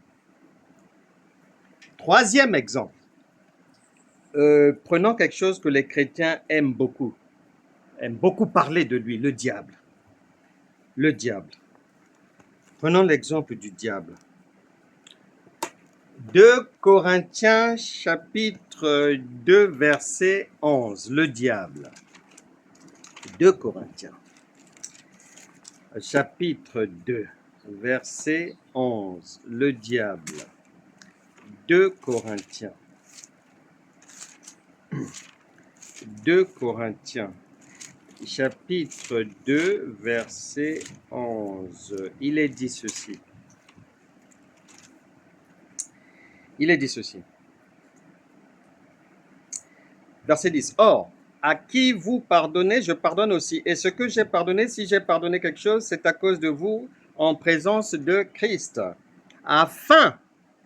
Troisième exemple. Prenons quelque chose que les chrétiens aiment beaucoup parler de lui, le diable. Le diable. Prenons l'exemple du diable. 2 Corinthiens chapitre 2 verset 11, le diable. 2 Corinthiens chapitre 2 verset 11. Le diable. 2 Corinthiens. 2 Corinthiens, chapitre 2, verset 11. Il est dit ceci. Il est dit ceci. Verset 10. Or, à qui vous pardonnez, je pardonne aussi. Et ce que j'ai pardonné, si j'ai pardonné quelque chose, c'est à cause de vous en présence de Christ, afin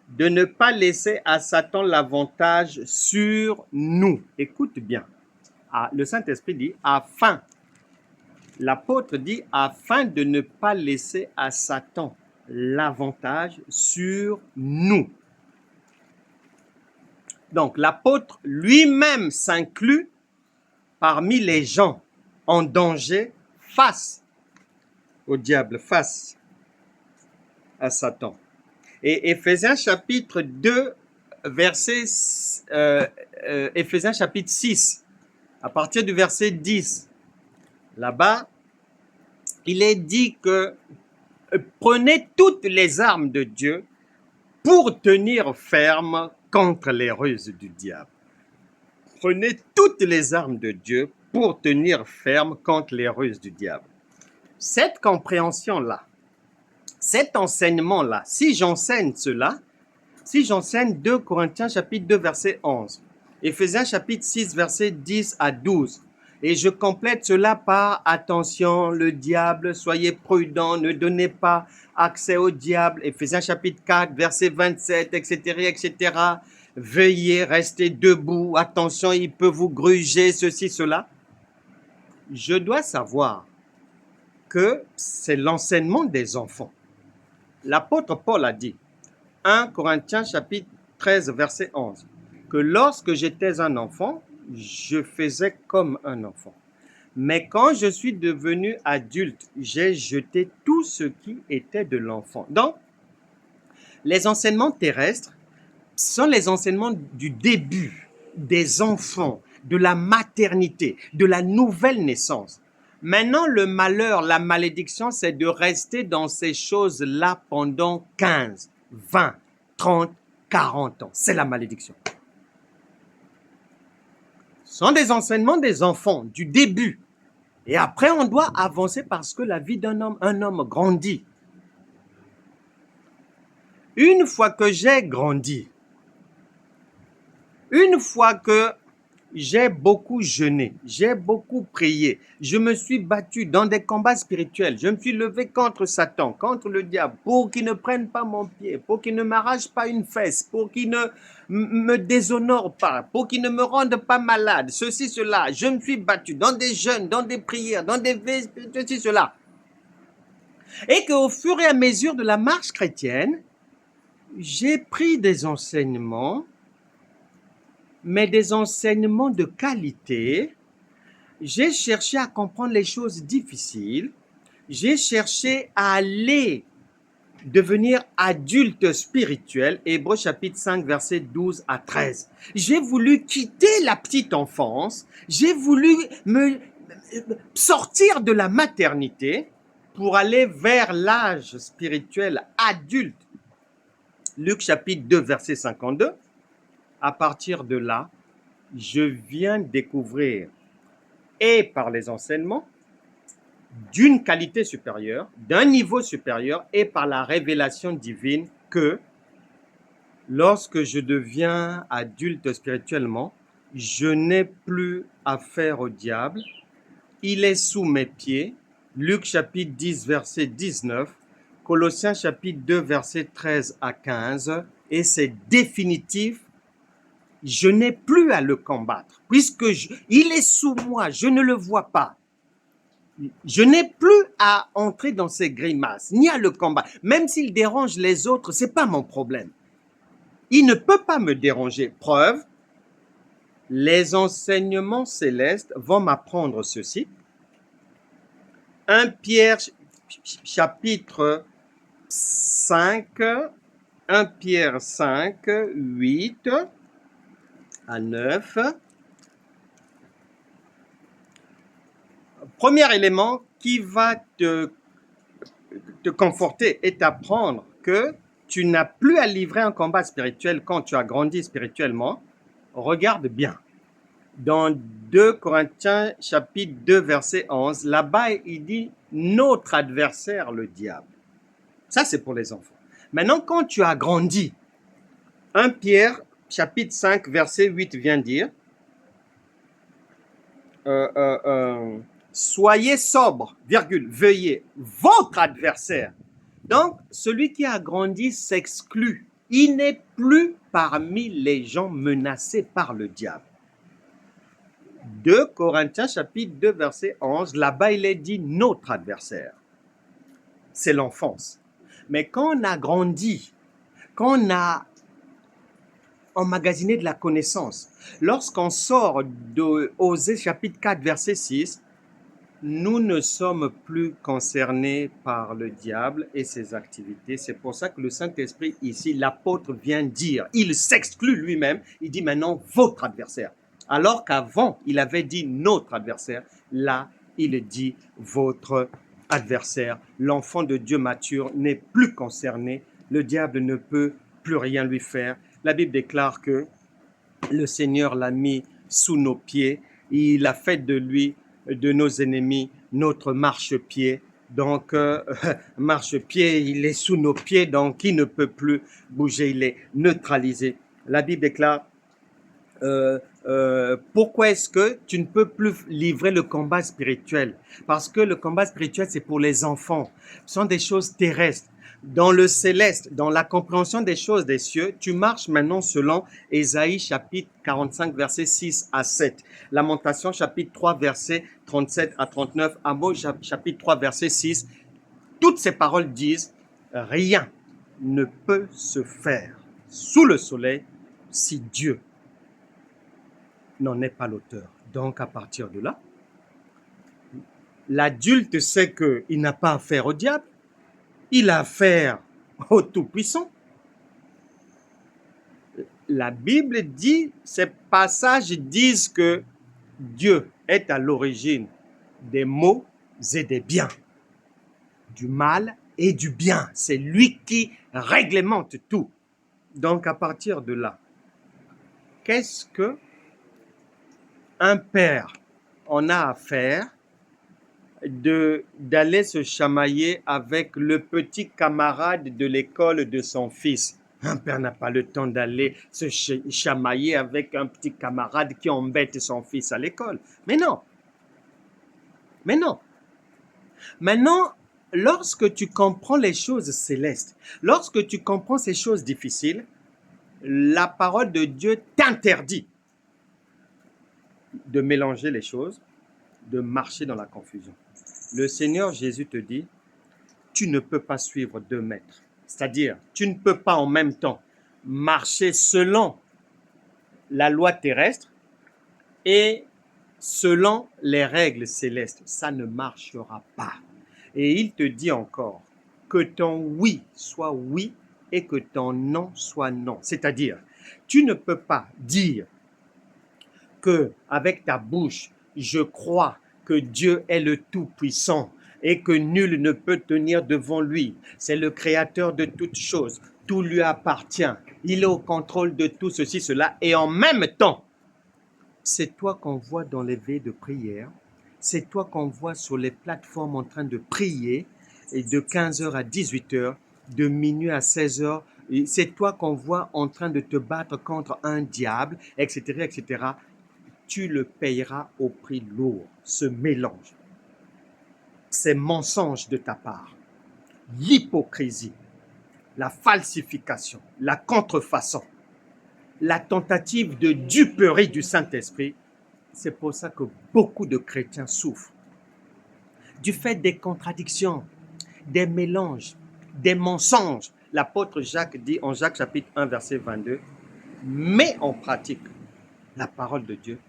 de ne pas laisser à Satan l'avantage sur nous. Écoute bien. Le Saint-Esprit dit afin. L'apôtre dit afin de ne pas laisser à Satan l'avantage sur nous. Donc l'apôtre lui-même s'inclut parmi les gens en danger face au diable, face à Satan. Et Éphésiens chapitre 2, verset Éphésiens chapitre 6, à partir du verset 10, là-bas, il est dit que prenez toutes les armes de Dieu pour tenir ferme contre les ruses du diable. Prenez toutes les armes de Dieu pour tenir ferme contre les ruses du diable. Cette compréhension-là, cet enseignement-là, si j'enseigne cela, si j'enseigne 2 Corinthiens chapitre 2 verset 11, Éphésiens chapitre 6 verset 10 à 12, et je complète cela par attention, le diable, soyez prudents, ne donnez pas accès au diable, Éphésiens chapitre 4 verset 27, etc., etc., veuillez rester debout, attention, il peut vous gruger, ceci, cela. Je dois savoir que c'est l'enseignement des enfants. L'apôtre Paul a dit, 1 Corinthiens chapitre 13 verset 11, que lorsque j'étais un enfant, je faisais comme un enfant. Mais quand je suis devenu adulte, j'ai jeté tout ce qui était de l'enfant. Donc, les enseignements terrestres sont les enseignements du début des enfants, de la maternité, de la nouvelle naissance. Maintenant, le malheur, la malédiction, c'est de rester dans ces choses-là pendant 15, 20, 30, 40 ans. C'est la malédiction. Ce sont des enseignements des enfants, du début. Et après, on doit avancer parce que la vie d'un homme, un homme grandit. Une fois que j'ai grandi, une fois que j'ai beaucoup jeûné, j'ai beaucoup prié, je me suis battu dans des combats spirituels, je me suis levé contre Satan, contre le diable, pour qu'il ne prenne pas mon pied, pour qu'il ne m'arrache pas une fesse, pour qu'il ne me déshonore pas, pour qu'il ne me rende pas malade, ceci, cela. Je me suis battu dans des jeûnes, dans des prières, dans des veilles, ceci, cela. Et qu'au fur et à mesure de la marche chrétienne, j'ai pris des enseignements, mais des enseignements de qualité. J'ai cherché à comprendre les choses difficiles. J'ai cherché à aller devenir adulte spirituel. Hébreux chapitre 5, verset 12 à 13. J'ai voulu quitter la petite enfance. J'ai voulu me sortir de la maternité pour aller vers l'âge spirituel adulte. Luc chapitre 2, verset 52. À partir de là, je viens découvrir, et par les enseignements, d'une qualité supérieure, d'un niveau supérieur, et par la révélation divine, que lorsque je deviens adulte spirituellement, je n'ai plus affaire au diable. Il est sous mes pieds. Luc chapitre 10, verset 19, Colossiens chapitre 2, verset 13 à 15, et c'est définitif. Je n'ai plus à le combattre, puisque il est sous moi, je ne le vois pas. Je n'ai plus à entrer dans ces grimaces, ni à le combattre. Même s'il dérange les autres, ce n'est pas mon problème. Il ne peut pas me déranger. Preuve, les enseignements célestes vont m'apprendre ceci. 1 Pierre chapitre 5, 1 Pierre 5, 8 à 9. Premier élément qui va te te conforter et t'apprendre que tu n'as plus à livrer un combat spirituel quand tu as grandi spirituellement, regarde bien. Dans 2 Corinthiens chapitre 2 verset 11, là-bas il dit notre adversaire le diable. Ça c'est pour les enfants. Maintenant quand tu as grandi, 1 Pierre chapitre 5 verset 8 vient dire soyez sobre, virgule, veuillez, votre adversaire. Donc, celui qui a grandi s'exclut. Il n'est plus parmi les gens menacés par le diable. 2 Corinthiens chapitre 2 verset 11, là-bas il est dit notre adversaire. C'est l'enfance. Mais quand on a grandi, quand on a emmagasiner de la connaissance. Lorsqu'on sort de Osée chapitre 4 verset 6, nous ne sommes plus concernés par le diable et ses activités. C'est pour ça que le Saint-Esprit ici, l'apôtre vient dire, il s'exclut lui-même, il dit maintenant votre adversaire. Alors qu'avant, il avait dit notre adversaire, là, il dit votre adversaire. L'enfant de Dieu mature n'est plus concerné, le diable ne peut plus rien lui faire. La Bible déclare que le Seigneur l'a mis sous nos pieds, il a fait de lui, de nos ennemis, notre marchepied. Donc, marchepied, il est sous nos pieds, donc il ne peut plus bouger, il est neutralisé. La Bible déclare, pourquoi est-ce que tu ne peux plus livrer le combat spirituel? Parce que le combat spirituel, c'est pour les enfants. Ce sont des choses terrestres. Dans le céleste, dans la compréhension des choses des cieux, tu marches maintenant selon Ésaïe chapitre 45, verset 6 à 7. Lamentation chapitre 3, verset 37 à 39. Amos chapitre 3, verset 6. Toutes ces paroles disent, rien ne peut se faire sous le soleil si Dieu n'en est pas l'auteur. Donc, à partir de là, l'adulte sait qu'il n'a pas affaire au diable, il a affaire au Tout-Puissant. La Bible dit, ces passages disent que Dieu est à l'origine des maux et des biens, du mal et du bien. C'est lui qui réglemente tout. Donc, à partir de là, qu'est-ce que un père en a à faire d'aller se chamailler avec le petit camarade de l'école de son fils? Un père n'a pas le temps d'aller se chamailler avec un petit camarade qui embête son fils à l'école. Mais non. Mais non. Maintenant, lorsque tu comprends les choses célestes, lorsque tu comprends ces choses difficiles, la parole de Dieu t'interdit de mélanger les choses, de marcher dans la confusion. Le Seigneur Jésus te dit, tu ne peux pas suivre 2 maîtres. C'est-à-dire, tu ne peux pas en même temps marcher selon la loi terrestre et selon les règles célestes. Ça ne marchera pas. Et il te dit encore que ton oui soit oui et que ton non soit non. C'est-à-dire, tu ne peux pas dire que avec ta bouche, je crois que Dieu est le Tout-Puissant et que nul ne peut tenir devant lui. C'est le créateur de toutes choses. Tout lui appartient. Il est au contrôle de tout ceci, cela. Et en même temps, c'est toi qu'on voit dans les veillées de prière. C'est toi qu'on voit sur les plateformes en train de prier et de 15h à 18h, de minuit à 16h. C'est toi qu'on voit en train de te battre contre un diable, etc., etc. Tu le payeras au prix lourd, ce mélange, ces mensonges de ta part, l'hypocrisie, la falsification, la contrefaçon, la tentative de duperie du Saint-Esprit. C'est pour ça que beaucoup de chrétiens souffrent. Du fait des contradictions, des mélanges, des mensonges. L'apôtre Jacques dit en Jacques chapitre 1 verset 22, mets en pratique la parole de Dieu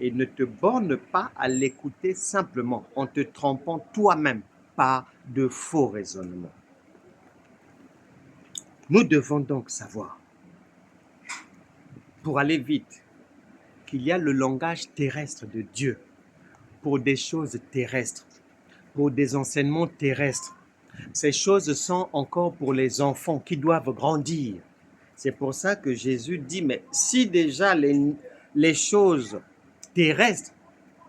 et ne te borne pas à l'écouter simplement en te trompant toi-même par de faux raisonnements. Nous devons donc savoir, pour aller vite, qu'il y a le langage terrestre de Dieu pour des choses terrestres, pour des enseignements terrestres. Ces choses sont encore pour les enfants qui doivent grandir. C'est pour ça que Jésus dit, mais si déjà les choses terrestres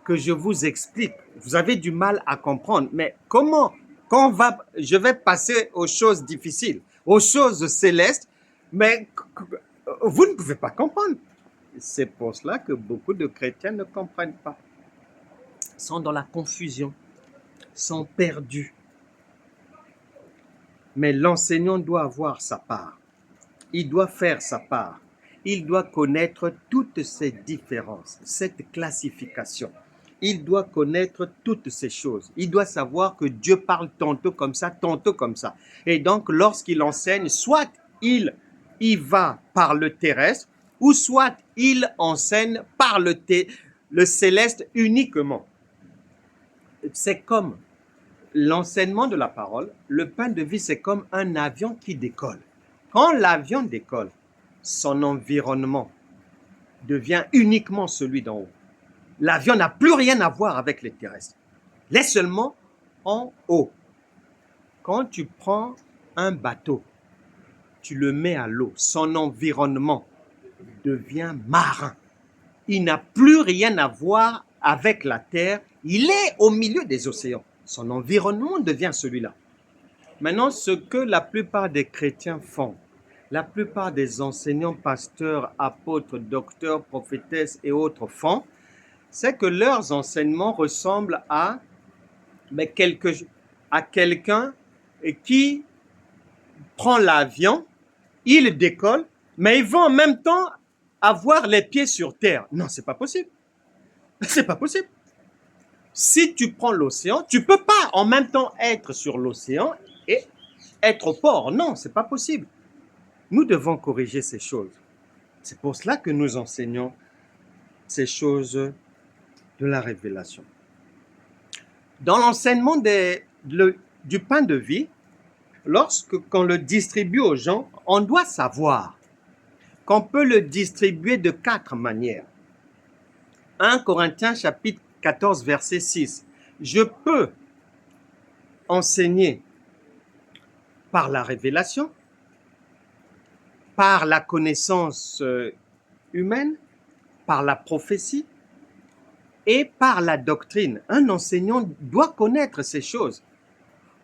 que je vous explique, vous avez du mal à comprendre, mais comment, je vais passer aux choses difficiles, aux choses célestes, mais vous ne pouvez pas comprendre. C'est pour cela que beaucoup de chrétiens ne comprennent pas, sont dans la confusion, sont perdus. Mais l'enseignant doit avoir sa part. Il doit faire sa part. Il doit connaître toutes ces différences, cette classification. Il doit connaître toutes ces choses. Il doit savoir que Dieu parle tantôt comme ça, tantôt comme ça. Et donc, lorsqu'il enseigne, soit il y va par le terrestre, ou soit il enseigne par le céleste uniquement. C'est comme l'enseignement de la parole, le pain de vie, c'est comme un avion qui décolle. Quand l'avion décolle, son environnement devient uniquement celui d'en haut. L'avion n'a plus rien à voir avec les terrestres. Il est seulement en haut. Quand tu prends un bateau, tu le mets à l'eau, son environnement devient marin. Il n'a plus rien à voir avec la terre. Il est au milieu des océans. Son environnement devient celui-là. Maintenant, ce que la plupart des chrétiens font, la plupart des enseignants, pasteurs, apôtres, docteurs, prophétesses et autres font, c'est que leurs enseignements ressemblent à quelqu'un qui prend l'avion, il décolle, mais il va en même temps avoir les pieds sur terre. Non, c'est pas possible. C'est pas possible. Si tu prends l'océan, tu peux pas en même temps être sur l'océan et être au port. Non, c'est pas possible. Nous devons corriger ces choses. C'est pour cela que nous enseignons ces choses de la révélation. Dans l'enseignement du pain de vie, lorsqu'on le distribue aux gens, on doit savoir qu'on peut le distribuer de 4 manières. 1 Corinthiens chapitre 14, verset 6. Je peux enseigner par la révélation, par la connaissance humaine, par la prophétie et par la doctrine. Un enseignant doit connaître ces choses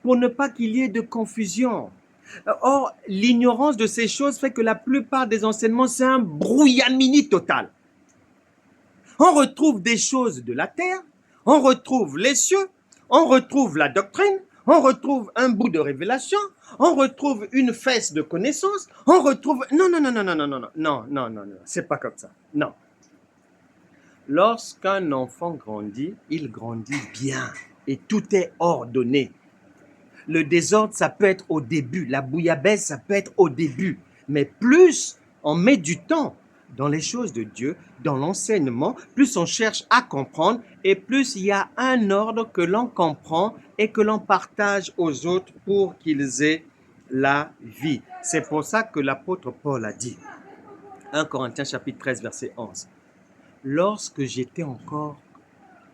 pour ne pas qu'il y ait de confusion. Or, l'ignorance de ces choses fait que la plupart des enseignements, c'est un brouillamini total. On retrouve des choses de la terre, on retrouve les cieux, on retrouve la doctrine, on retrouve un bout de révélation, on retrouve une fesse de connaissance, on retrouve... Non, c'est pas comme ça, non. Lorsqu'un enfant grandit, il grandit bien et tout est ordonné. Le désordre, ça peut être au début, la bouillabaisse, ça peut être au début, mais plus on met du temps dans les choses de Dieu, dans l'enseignement, plus on cherche à comprendre et plus il y a un ordre que l'on comprend et que l'on partage aux autres pour qu'ils aient la vie. C'est pour ça que l'apôtre Paul a dit, 1 Corinthiens chapitre 13, verset 11, « Lorsque j'étais encore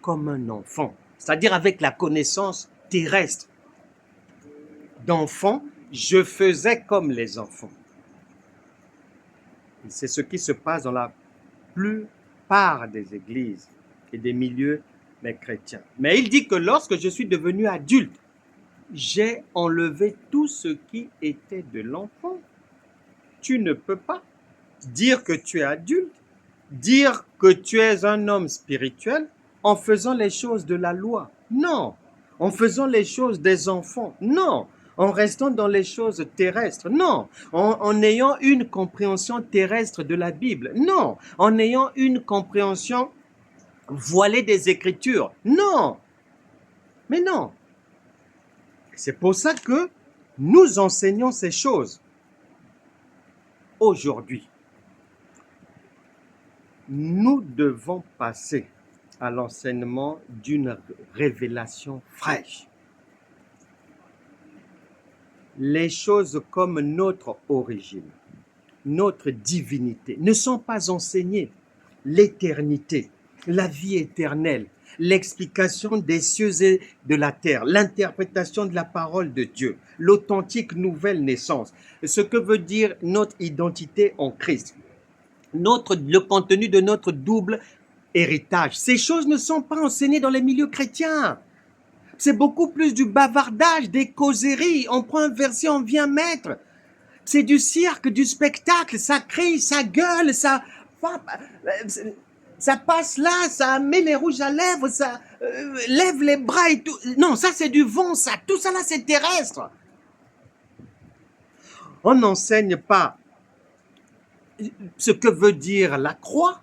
comme un enfant, c'est-à-dire avec la connaissance terrestre d'enfant, je faisais comme les enfants. » C'est ce qui se passe dans la plupart des églises et des milieux des chrétiens. Mais il dit que lorsque je suis devenu adulte, j'ai enlevé tout ce qui était de l'enfant. Tu ne peux pas dire que tu es adulte, dire que tu es un homme spirituel en faisant les choses de la loi. Non. En faisant les choses des enfants. Non. En restant dans les choses terrestres. Non. En ayant une compréhension terrestre de la Bible. Non. En ayant une compréhension voilée des Écritures. Non. Mais non. C'est pour ça que nous enseignons ces choses. Aujourd'hui, nous devons passer à l'enseignement d'une révélation fraîche. Les choses comme notre origine, notre divinité ne sont pas enseignées. L'éternité, la vie éternelle, l'explication des cieux et de la terre, l'interprétation de la parole de Dieu, l'authentique nouvelle naissance, ce que veut dire notre identité en Christ, le contenu de notre double héritage. Ces choses ne sont pas enseignées dans les milieux chrétiens. C'est beaucoup plus du bavardage, des causeries. On prend un verset, on vient mettre. C'est du cirque, du spectacle. Ça crie, ça gueule, ça passe là, ça met les rouges à lèvres, ça lève les bras et tout. Non, ça c'est du vent, ça. Tout ça là c'est terrestre. On n'enseigne pas ce que veut dire la croix,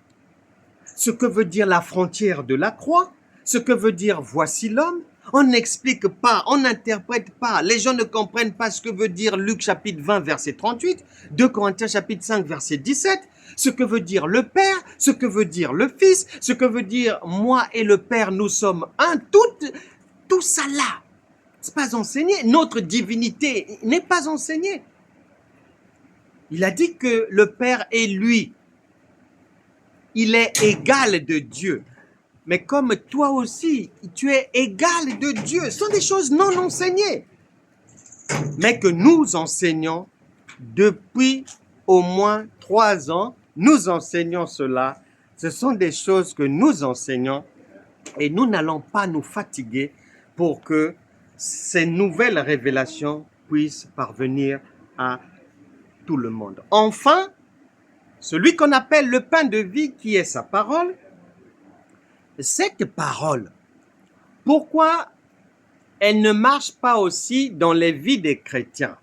ce que veut dire la frontière de la croix, ce que veut dire voici l'homme. On n'explique pas, on n'interprète pas. Les gens ne comprennent pas ce que veut dire Luc chapitre 20 verset 38, 2 Corinthiens chapitre 5 verset 17, ce que veut dire le Père, ce que veut dire le Fils, ce que veut dire moi et le Père, nous sommes un. Tout ça là, c'est pas enseigné. Notre divinité n'est pas enseignée. Il a dit que le Père est lui. Il est égal de Dieu. Mais comme toi aussi, tu es égal de Dieu. Ce sont des choses non enseignées. Mais que nous enseignons depuis au moins 3 ans. Nous enseignons cela. Ce sont des choses que nous enseignons et nous n'allons pas nous fatiguer pour que ces nouvelles révélations puissent parvenir à tout le monde. Enfin, celui qu'on appelle le pain de vie qui est sa parole, cette parole, pourquoi elle ne marche pas aussi dans les vies des chrétiens?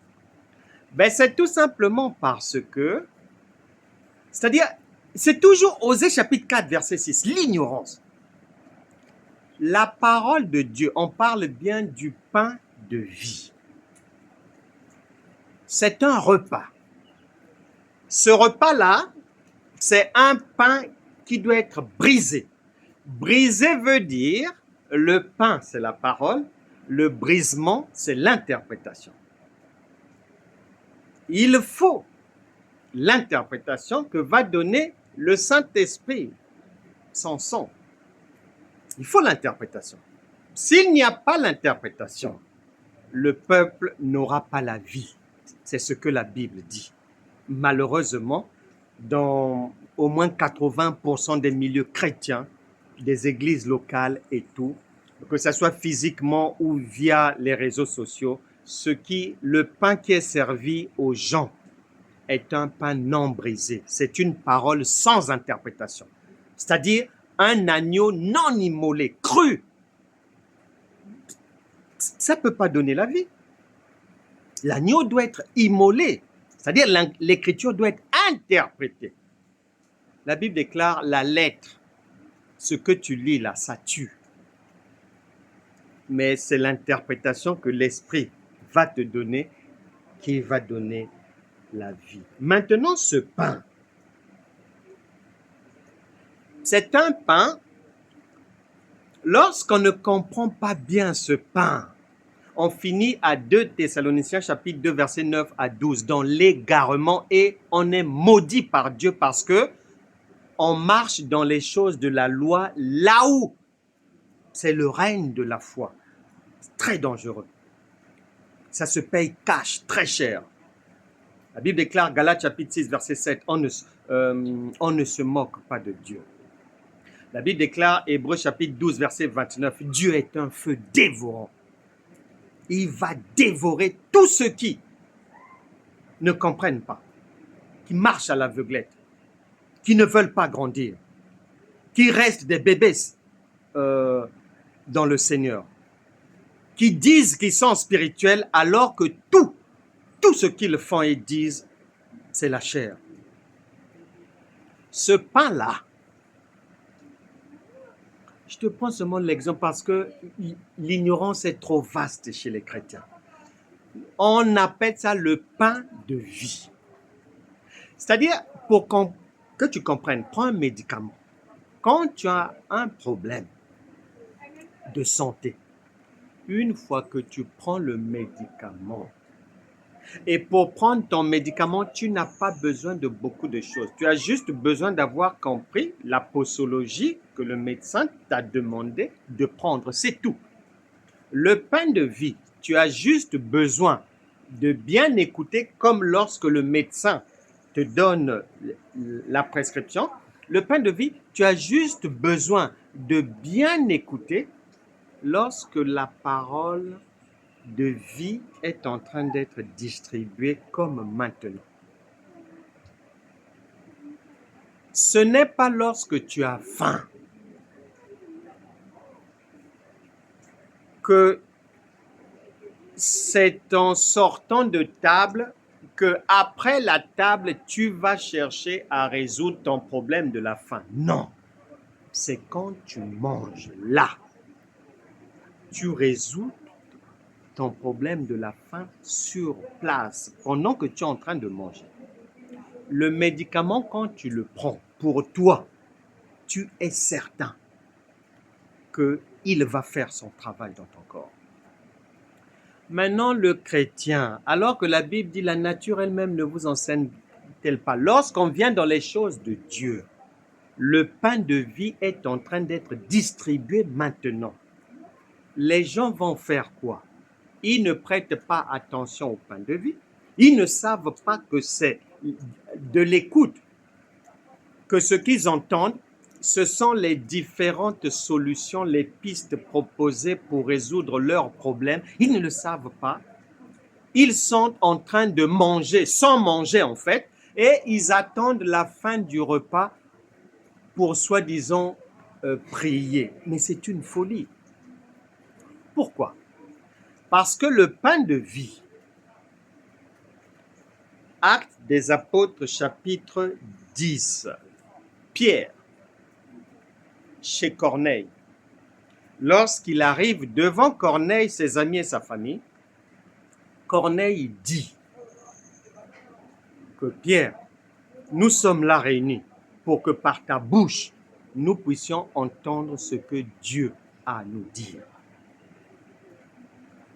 Ben, c'est tout simplement parce que, c'est-à-dire, c'est toujours Osée chapitre 4, verset 6, l'ignorance. La parole de Dieu, on parle bien du pain de vie. C'est un repas. Ce repas-là, c'est un pain qui doit être brisé. Briser veut dire, le pain, c'est la parole, le brisement, c'est l'interprétation. Il faut l'interprétation que va donner le Saint-Esprit, son son. Il faut l'interprétation. S'il n'y a pas l'interprétation, le peuple n'aura pas la vie. C'est ce que la Bible dit. Malheureusement, dans au moins 80% des milieux chrétiens, des églises locales et tout, que ce soit physiquement ou via les réseaux sociaux, le pain qui est servi aux gens est un pain non brisé. C'est une parole sans interprétation. C'est-à-dire un agneau non immolé, cru. Ça ne peut pas donner la vie. L'agneau doit être immolé. C'est-à-dire l'écriture doit être interprétée. La Bible déclare la lettre. Ce que tu lis là, ça tue. Mais c'est l'interprétation que l'Esprit va te donner qui va donner la vie. Maintenant, ce pain, c'est un pain, lorsqu'on ne comprend pas bien ce pain, on finit à 2 Thessaloniciens chapitre 2 verset 9 à 12 dans l'égarement et on est maudit par Dieu parce que on marche dans les choses de la loi là où c'est le règne de la foi. C'est très dangereux. Ça se paye cash, très cher. La Bible déclare, Galates chapitre 6, verset 7, on ne se moque pas de Dieu. La Bible déclare, Hébreux chapitre 12, verset 29, Dieu est un feu dévorant. Il va dévorer tous ceux qui ne comprennent pas, qui marchent à l'aveuglette, qui ne veulent pas grandir, qui restent des bébés dans le Seigneur, qui disent qu'ils sont spirituels alors que tout ce qu'ils font et disent, c'est la chair. Ce pain-là, je te prends seulement l'exemple parce que l'ignorance est trop vaste chez les chrétiens. On appelle ça le pain de vie. C'est-à-dire, pour que tu comprennes, prends un médicament. Quand tu as un problème de santé, une fois que tu prends le médicament, Et pour prendre ton médicament, tu n'as pas besoin de beaucoup de choses. Tu as juste besoin d'avoir compris la posologie que le médecin t'a demandé de prendre. C'est tout. Le pain de vie, tu as juste besoin de bien écouter, comme lorsque le médecin te donne la prescription. Le pain de vie, tu as juste besoin de bien écouter lorsque la parole de vie est en train d'être distribuée comme maintenant. Ce n'est pas lorsque tu as faim que c'est en sortant de table que après la table, tu vas chercher à résoudre ton problème de la faim. Non, c'est quand tu manges là, tu résous ton problème de la faim sur place pendant que tu es en train de manger. Le médicament, quand tu le prends pour toi, tu es certain qu'il va faire son travail dans ton corps. Maintenant, le chrétien, alors que la Bible dit la nature elle-même ne vous enseigne-t-elle pas, lorsqu'on vient dans les choses de Dieu, le pain de vie est en train d'être distribué maintenant. Les gens vont faire quoi? Ils ne prêtent pas attention au pain de vie. Ils ne savent pas que c'est de l'écoute, que ce qu'ils entendent, ce sont les différentes solutions, les pistes proposées pour résoudre leurs problèmes. Ils ne le savent pas. Ils sont en train de manger, sans manger en fait, et ils attendent la fin du repas pour soi-disant prier. Mais c'est une folie. Pourquoi? Parce que le pain de vie, Actes des Apôtres chapitre 10, Pierre, chez Corneille, lorsqu'il arrive devant Corneille, ses amis et sa famille, Corneille dit que Pierre, nous sommes là réunis pour que par ta bouche, nous puissions entendre ce que Dieu a à nous dire.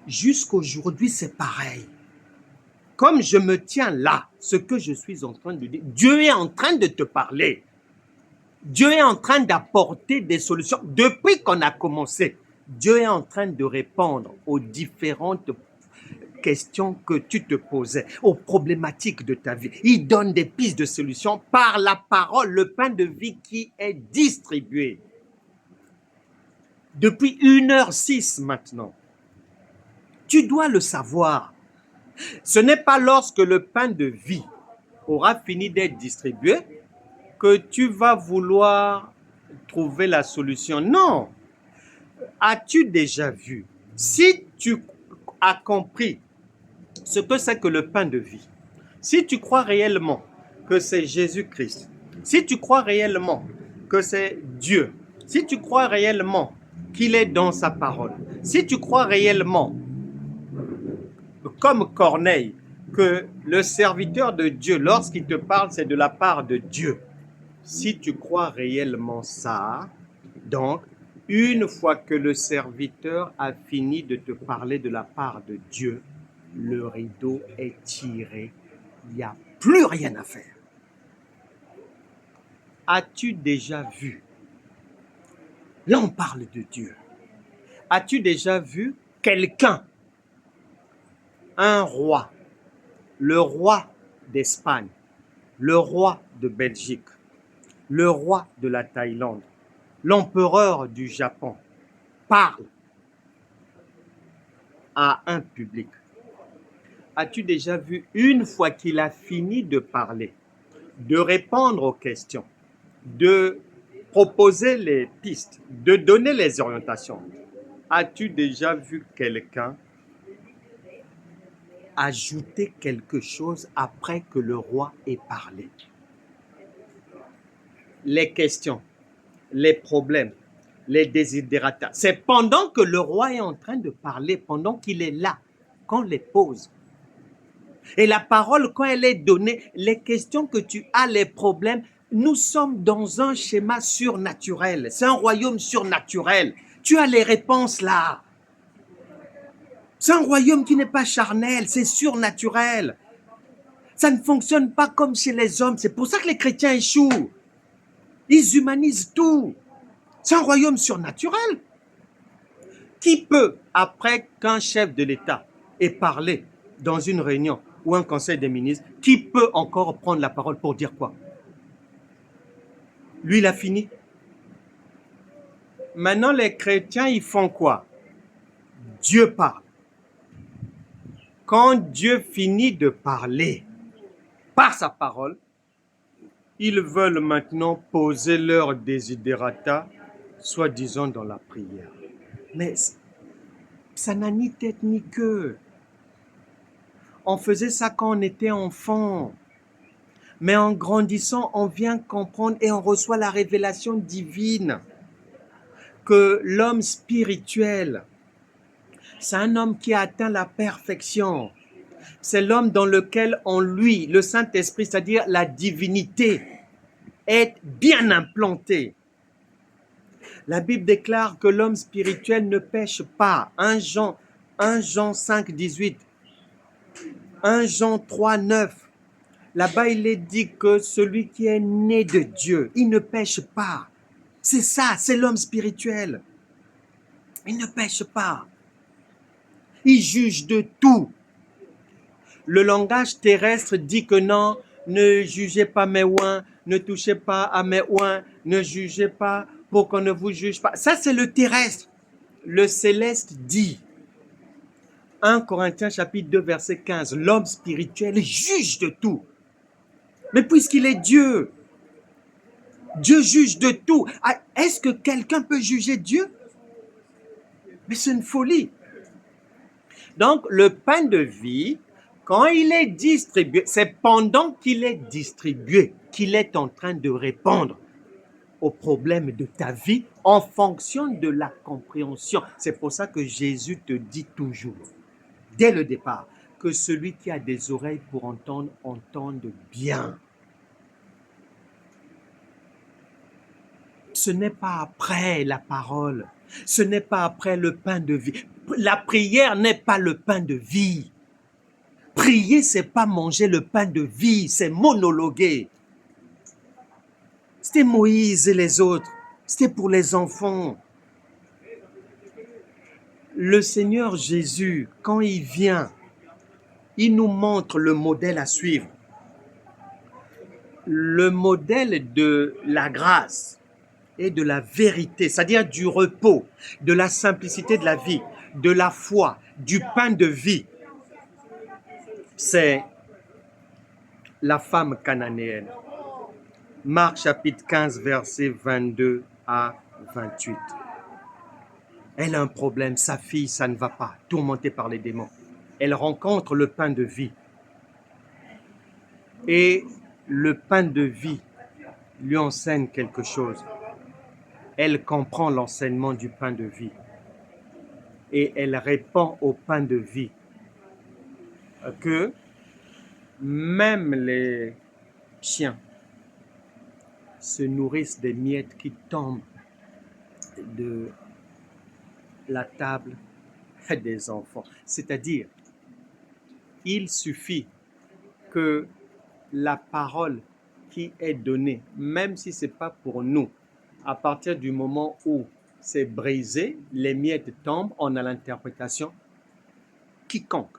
Jusqu'aujourd'hui, c'est pareil. Comme je me tiens là, ce que je suis en train de dire, Dieu est en train de te parler. Dieu est en train d'apporter des solutions. Depuis qu'on a commencé, Dieu est en train de répondre aux différentes questions que tu te posais, aux problématiques de ta vie. Il donne des pistes de solutions par la parole, le pain de vie qui est distribué. Depuis 1h06 maintenant. Tu dois le savoir. Ce n'est pas lorsque le pain de vie aura fini d'être distribué que tu vas vouloir trouver la solution. Non. As-tu déjà vu? Si tu as compris ce que c'est que le pain de vie, si tu crois réellement que c'est Jésus-Christ, si tu crois réellement que c'est Dieu, si tu crois réellement qu'il est dans sa parole, si tu crois réellement, comme Corneille, que le serviteur de Dieu, lorsqu'il te parle, c'est de la part de Dieu. Si tu crois réellement ça, donc, une fois que le serviteur a fini de te parler de la part de Dieu, le rideau est tiré, il n'y a plus rien à faire. As-tu déjà vu? Là, on parle de Dieu. As-tu déjà vu quelqu'un, un roi, le roi d'Espagne, le roi de Belgique, le roi de la Thaïlande, l'empereur du Japon, parle à un public? As-tu déjà vu, une fois qu'il a fini de parler, de répondre aux questions, de proposer les pistes, de donner les orientations, as-tu déjà vu quelqu'un ajouter quelque chose après que le roi ait parlé? Les questions, les problèmes, les desiderata, c'est pendant que le roi est en train de parler, pendant qu'il est là, qu'on les pose. Et la parole, quand elle est donnée, les questions que tu as, les problèmes, nous sommes dans un schéma surnaturel. C'est un royaume surnaturel. Tu as les réponses là. C'est un royaume qui n'est pas charnel, c'est surnaturel. Ça ne fonctionne pas comme chez les hommes. C'est pour ça que les chrétiens échouent. Ils humanisent tout. C'est un royaume surnaturel. Qui peut, après qu'un chef de l'État ait parlé dans une réunion ou un conseil des ministres, qui peut encore prendre la parole pour dire quoi? Lui, il a fini. Maintenant, les chrétiens, ils font quoi? Dieu parle. Quand Dieu finit de parler par sa parole, ils veulent maintenant poser leur desiderata, soi-disant dans la prière. Mais ça n'a ni tête ni queue. On faisait ça quand on était enfant. Mais en grandissant, on vient comprendre et on reçoit la révélation divine que l'homme spirituel, c'est un homme qui a atteint la perfection. C'est l'homme dans lequel en lui, le Saint-Esprit, c'est-à-dire la divinité, est bien implanté. La Bible déclare que l'homme spirituel ne pêche pas. 1 Jean 5, 18. 1 Jean 3, 9. Là-bas, il est dit que celui qui est né de Dieu, il ne pêche pas. C'est ça, c'est l'homme spirituel. Il ne pêche pas. Il juge de tout. Le langage terrestre dit que non, ne jugez pas mes oins, ne touchez pas à mes oins, ne jugez pas pour qu'on ne vous juge pas. Ça, c'est le terrestre. Le céleste dit, 1 Corinthiens chapitre 2, verset 15, l'homme spirituel juge de tout. Mais puisqu'il est Dieu, Dieu juge de tout. Est-ce que quelqu'un peut juger Dieu? Mais c'est une folie. Donc, le pain de vie, quand il est distribué, c'est pendant qu'il est distribué qu'il est en train de répondre aux problèmes de ta vie en fonction de la compréhension. C'est pour ça que Jésus te dit toujours, dès le départ, que celui qui a des oreilles pour entendre, entende bien. Ce n'est pas après la parole, ce n'est pas après le pain de vie. La prière n'est pas le pain de vie. Prier, c'est pas manger le pain de vie, c'est monologuer. C'était Moïse et les autres, c'était pour les enfants. Le Seigneur Jésus, quand il vient, il nous montre le modèle à suivre. Le modèle de la grâce et de la vérité, c'est-à-dire du repos, de la simplicité de la vie, de la foi, du pain de vie. C'est la femme cananéenne. Marc chapitre 15, versets 22 à 28. Elle a un problème, sa fille, ça ne va pas, tourmentée par les démons. Elle rencontre le pain de vie. Et le pain de vie lui enseigne quelque chose. Elle comprend l'enseignement du pain de vie. Et elle répond au pain de vie que même les chiens se nourrissent des miettes qui tombent de la table des enfants. C'est-à-dire, il suffit que la parole qui est donnée, même si ce n'est pas pour nous, à partir du moment où c'est brisé, les miettes tombent, on a l'interprétation, quiconque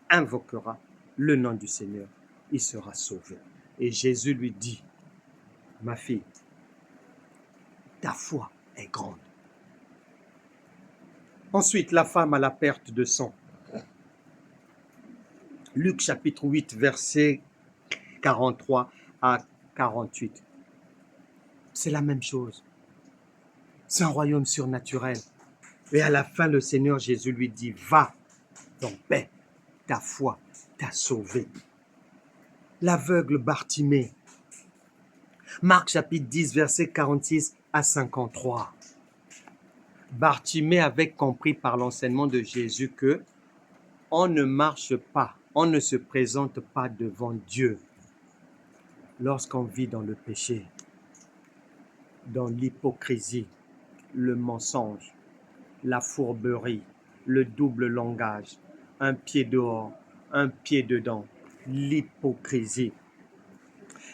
invoquera le nom du Seigneur, il sera sauvé. Et Jésus lui dit, ma fille, ta foi est grande. Ensuite, la femme à la perte de sang. Luc chapitre 8, versets 43 à 48. C'est la même chose. C'est un royaume surnaturel. Et à la fin, le Seigneur Jésus lui dit, va en paix, ta foi t'a sauvé. L'aveugle Bartimée. Marc chapitre 10, versets 46 à 53. Bartimée avait compris par l'enseignement de Jésus que on ne marche pas, on ne se présente pas devant Dieu lorsqu'on vit dans le péché, dans l'hypocrisie, le mensonge, la fourberie, le double langage, un pied dehors, un pied dedans, l'hypocrisie,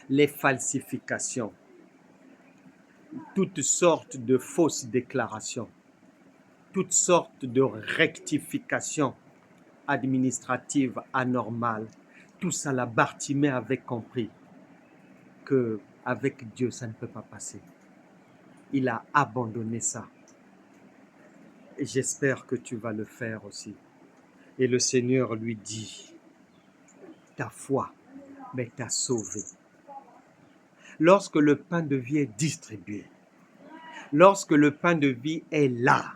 les falsifications, toutes sortes de fausses déclarations, toutes sortes de rectifications administratives anormales. Tout ça, la Bartimée avait compris que avec Dieu, ça ne peut pas passer. Il a abandonné ça. Et j'espère que tu vas le faire aussi. Et le Seigneur lui dit, ta foi t'a sauvé. Lorsque le pain de vie est distribué, lorsque le pain de vie est là,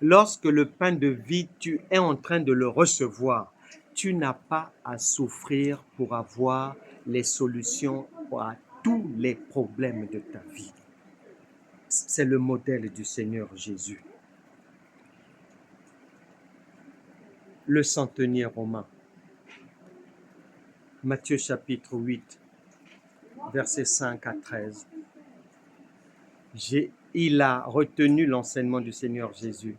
lorsque le pain de vie, tu es en train de le recevoir, tu n'as pas à souffrir pour avoir les solutions à tous les problèmes de ta vie. C'est le modèle du Seigneur Jésus. Le centenier romain. Matthieu chapitre 8, versets 5 à 13. Il a retenu l'enseignement du Seigneur Jésus.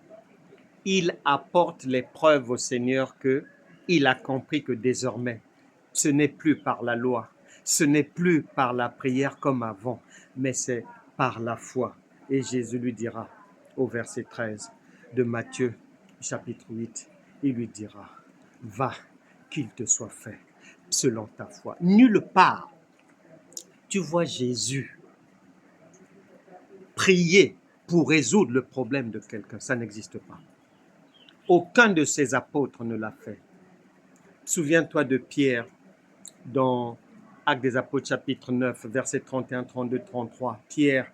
Il apporte les preuves au Seigneur qu'il a compris que désormais, ce n'est plus par la loi, ce n'est plus par la prière comme avant, mais c'est par la foi. Et Jésus lui dira, au verset 13 de Matthieu chapitre 8, il lui dira, va, qu'il te soit fait selon ta foi. Nulle part, tu vois Jésus prier pour résoudre le problème de quelqu'un, ça n'existe pas. Aucun de ses apôtres ne l'a fait. Souviens-toi de Pierre dans Actes des Apôtres chapitre 9, versets 31, 32, 33. Pierre,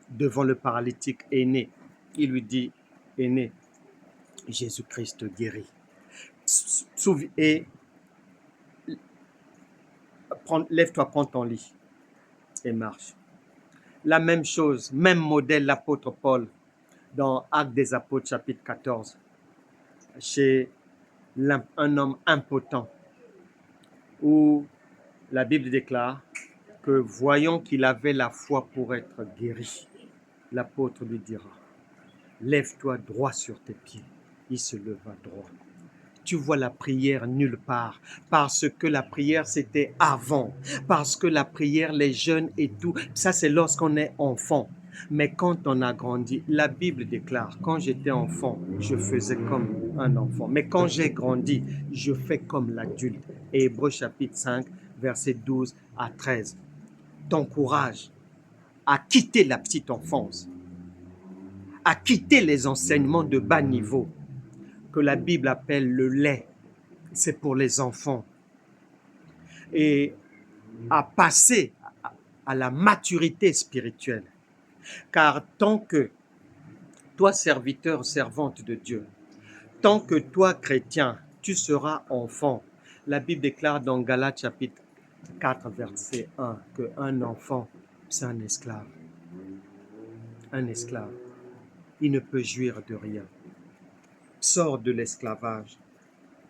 devant le paralytique aîné, il lui dit, aîné, Jésus-Christ guérit. Et lève-toi, prends ton lit et marche. La même chose, même modèle, l'apôtre Paul, dans Actes des Apôtres chapitre 14, chez un homme impotent, où la Bible déclare que voyant qu'il avait la foi pour être guéri, l'apôtre lui dira, lève-toi droit sur tes pieds. Il se leva droit. Tu vois la prière nulle part, parce que la prière c'était avant, parce que la prière, les jeunes et tout, ça c'est lorsqu'on est enfant. Mais quand on a grandi, la Bible déclare, quand j'étais enfant, je faisais comme un enfant. Mais quand j'ai grandi, je fais comme l'adulte. Et Hébreux chapitre 5, versets 12 à 13, t'encourage à quitter la petite enfance, à quitter les enseignements de bas niveau, que la Bible appelle le lait, c'est pour les enfants, et à passer à la maturité spirituelle. Car tant que toi, serviteur, servante de Dieu, tant que toi, chrétien, tu seras enfant, la Bible déclare dans Galates chapitre 4, verset 1, qu'un enfant, c'est un esclave. Un esclave. Il ne peut jouir de rien. Sors de l'esclavage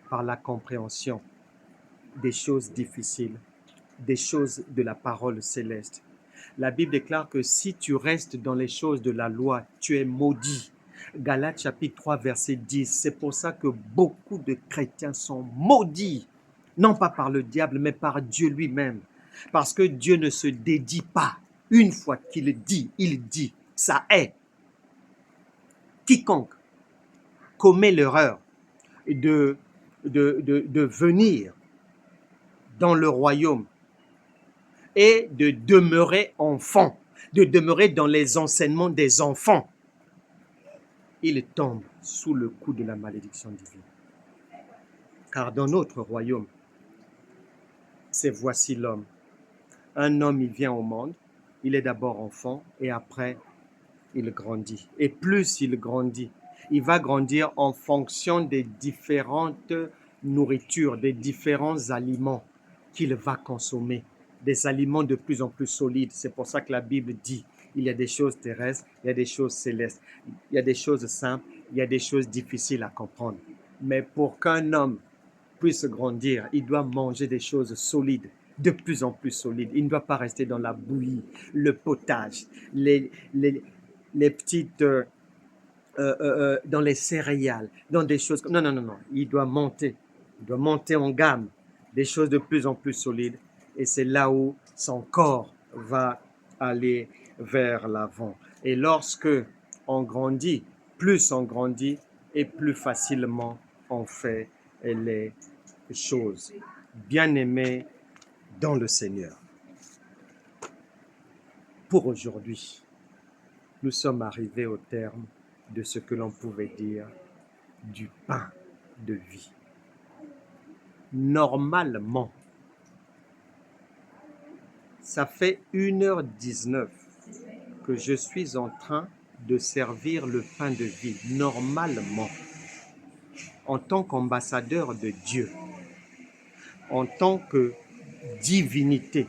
par la compréhension des choses difficiles, des choses de la parole céleste. La Bible déclare que si tu restes dans les choses de la loi, tu es maudit. Galates chapitre 3, verset 10. C'est pour ça que beaucoup de chrétiens sont maudits, non pas par le diable, mais par Dieu lui-même. Parce que Dieu ne se dédie pas. Une fois qu'il dit, il dit, ça est. Quiconque commet l'erreur de venir dans le royaume et de demeurer enfant, de demeurer dans les enseignements des enfants, il tombe sous le coup de la malédiction divine. Car dans notre royaume, c'est voici l'homme. Un homme, il vient au monde, il est d'abord enfant et après, il grandit. Et plus il grandit, il va grandir en fonction des différentes nourritures, des différents aliments qu'il va consommer, des aliments de plus en plus solides. C'est pour ça que la Bible dit, il y a des choses terrestres, il y a des choses célestes, il y a des choses simples, il y a des choses difficiles à comprendre. Mais pour qu'un homme puisse grandir, il doit manger des choses solides, de plus en plus solides. Il ne doit pas rester dans la bouillie, le potage, les petites dans les céréales, dans des choses. Non, non, non, non. Il doit monter. Il doit monter en gamme, des choses de plus en plus solides. Et c'est là où son corps va aller vers l'avant. Et lorsque on grandit, plus on grandit et plus facilement on fait les choses. Bien-aimés dans le Seigneur. Pour aujourd'hui, nous sommes arrivés au terme de ce que l'on pouvait dire du pain de vie. Normalement, ça fait 1h19 que je suis en train de servir le pain de vie. Normalement, en tant qu'ambassadeur de Dieu, en tant que divinité.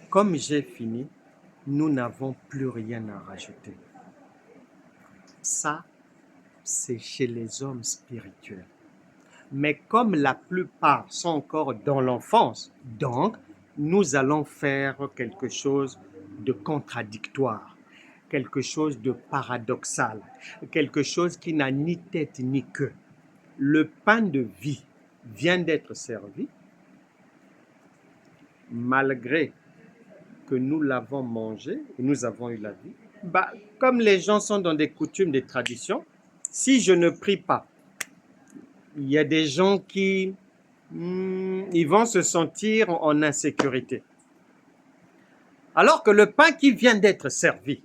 Comme j'ai fini, nous n'avons plus rien à rajouter. Ça, c'est chez les hommes spirituels. Mais comme la plupart sont encore dans l'enfance, donc nous allons faire quelque chose de contradictoire, quelque chose de paradoxal, quelque chose qui n'a ni tête ni queue. Le pain de vie vient d'être servi, malgré que nous l'avons mangé et nous avons eu la vie. Comme les gens sont dans des coutumes, des traditions, si je ne prie pas, il y a des gens qui ils vont se sentir en insécurité. Alors que le pain qui vient d'être servi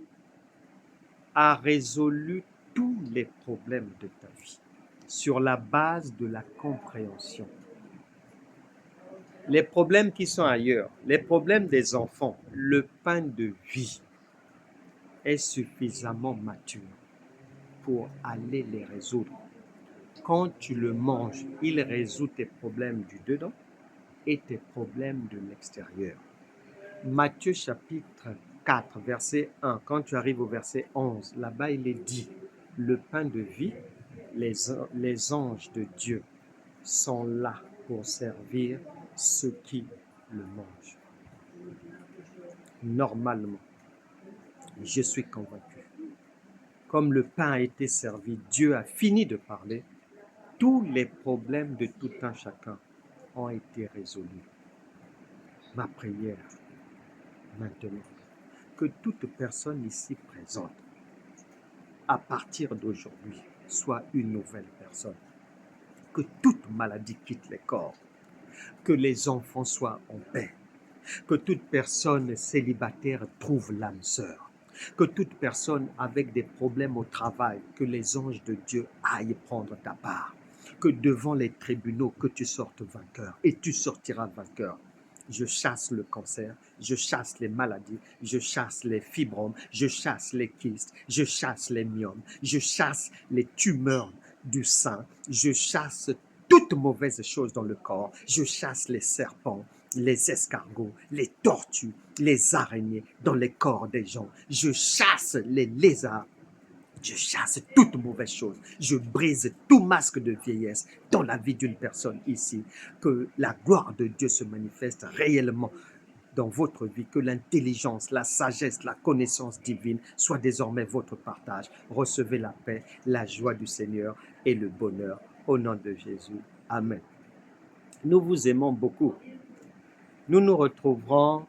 a résolu tous les problèmes de ta vie sur la base de la compréhension. Les problèmes qui sont ailleurs, les problèmes des enfants, le pain de vie est suffisamment mature pour aller les résoudre. Quand tu le manges, il résout tes problèmes du dedans et tes problèmes de l'extérieur. Matthieu chapitre 4, verset 1, quand tu arrives au verset 11, là-bas il est dit, le pain de vie, les anges de Dieu sont là pour servir ceux qui le mangent. Normalement, je suis convaincu, comme le pain a été servi, Dieu a fini de parler, tous les problèmes de tout un chacun ont été résolus. Ma prière, maintenant, que toute personne ici présente, à partir d'aujourd'hui, soit une nouvelle personne. Que toute maladie quitte les corps. Que les enfants soient en paix. Que toute personne célibataire trouve l'âme sœur. Que toute personne avec des problèmes au travail, que les anges de Dieu aillent prendre ta part. Que devant les tribunaux, que tu sortes vainqueur. Et tu sortiras vainqueur. Je chasse le cancer, je chasse les maladies, je chasse les fibromes, je chasse les kystes, je chasse les myomes, je chasse les tumeurs du sein, je chasse toute mauvaise chose dans le corps, je chasse les serpents, les escargots, les tortues, les araignées dans les corps des gens, je chasse les lézards. Je chasse toute mauvaise chose. Je brise tout masque de vieillesse dans la vie d'une personne ici. Que la gloire de Dieu se manifeste réellement dans votre vie. Que l'intelligence, la sagesse, la connaissance divine soit désormais votre partage. Recevez la paix, la joie du Seigneur et le bonheur. Au nom de Jésus. Amen. Nous vous aimons beaucoup. Nous nous retrouverons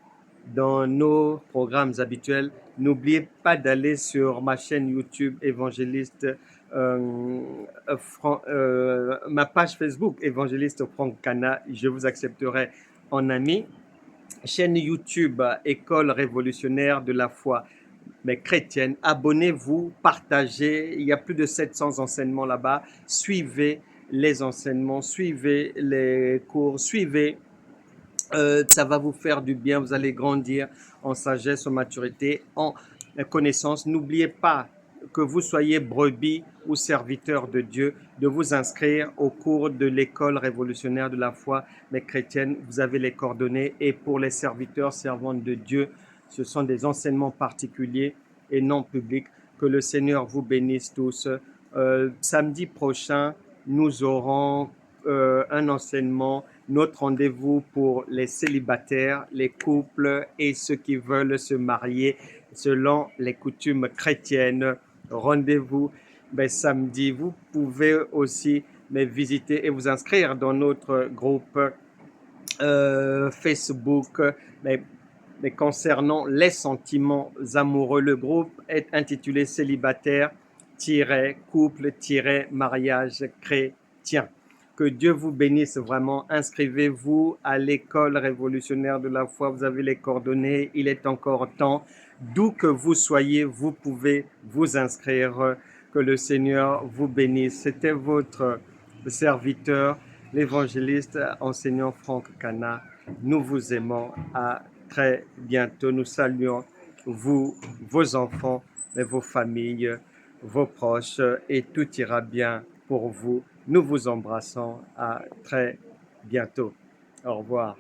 dans nos programmes habituels. N'oubliez pas d'aller sur ma chaîne YouTube évangéliste, ma page Facebook évangéliste Franck Cana. Je vous accepterai en ami. Chaîne YouTube École révolutionnaire de la foi mais chrétienne. Abonnez-vous, partagez. Il y a plus de 700 enseignements là-bas. Suivez les enseignements, suivez les cours, suivez. Ça va vous faire du bien, vous allez grandir en sagesse, en maturité, en connaissance. N'oubliez pas que vous soyez brebis ou serviteur de Dieu, de vous inscrire au cours de l'école révolutionnaire de la foi, mais chrétienne. Vous avez les coordonnées et pour les serviteurs, servantes de Dieu, ce sont des enseignements particuliers et non publics. Que le Seigneur vous bénisse tous. Samedi prochain, nous aurons un enseignement, notre rendez-vous pour les célibataires, les couples et ceux qui veulent se marier selon les coutumes chrétiennes rendez-vous samedi. Vous pouvez aussi visiter et vous inscrire dans notre groupe Facebook. Mais concernant les sentiments amoureux, le groupe est intitulé Célibataire-couple-mariage chrétien. Que Dieu vous bénisse vraiment. Inscrivez-vous à l'école révolutionnaire de la foi. Vous avez les coordonnées. Il est encore temps. D'où que vous soyez, vous pouvez vous inscrire. Que le Seigneur vous bénisse. C'était votre serviteur, l'évangéliste enseignant Franck Cana. Nous vous aimons. À très bientôt. Nous saluons vous, vos enfants, vos familles, vos proches, et tout ira bien pour vous. Nous vous embrassons. À très bientôt. Au revoir.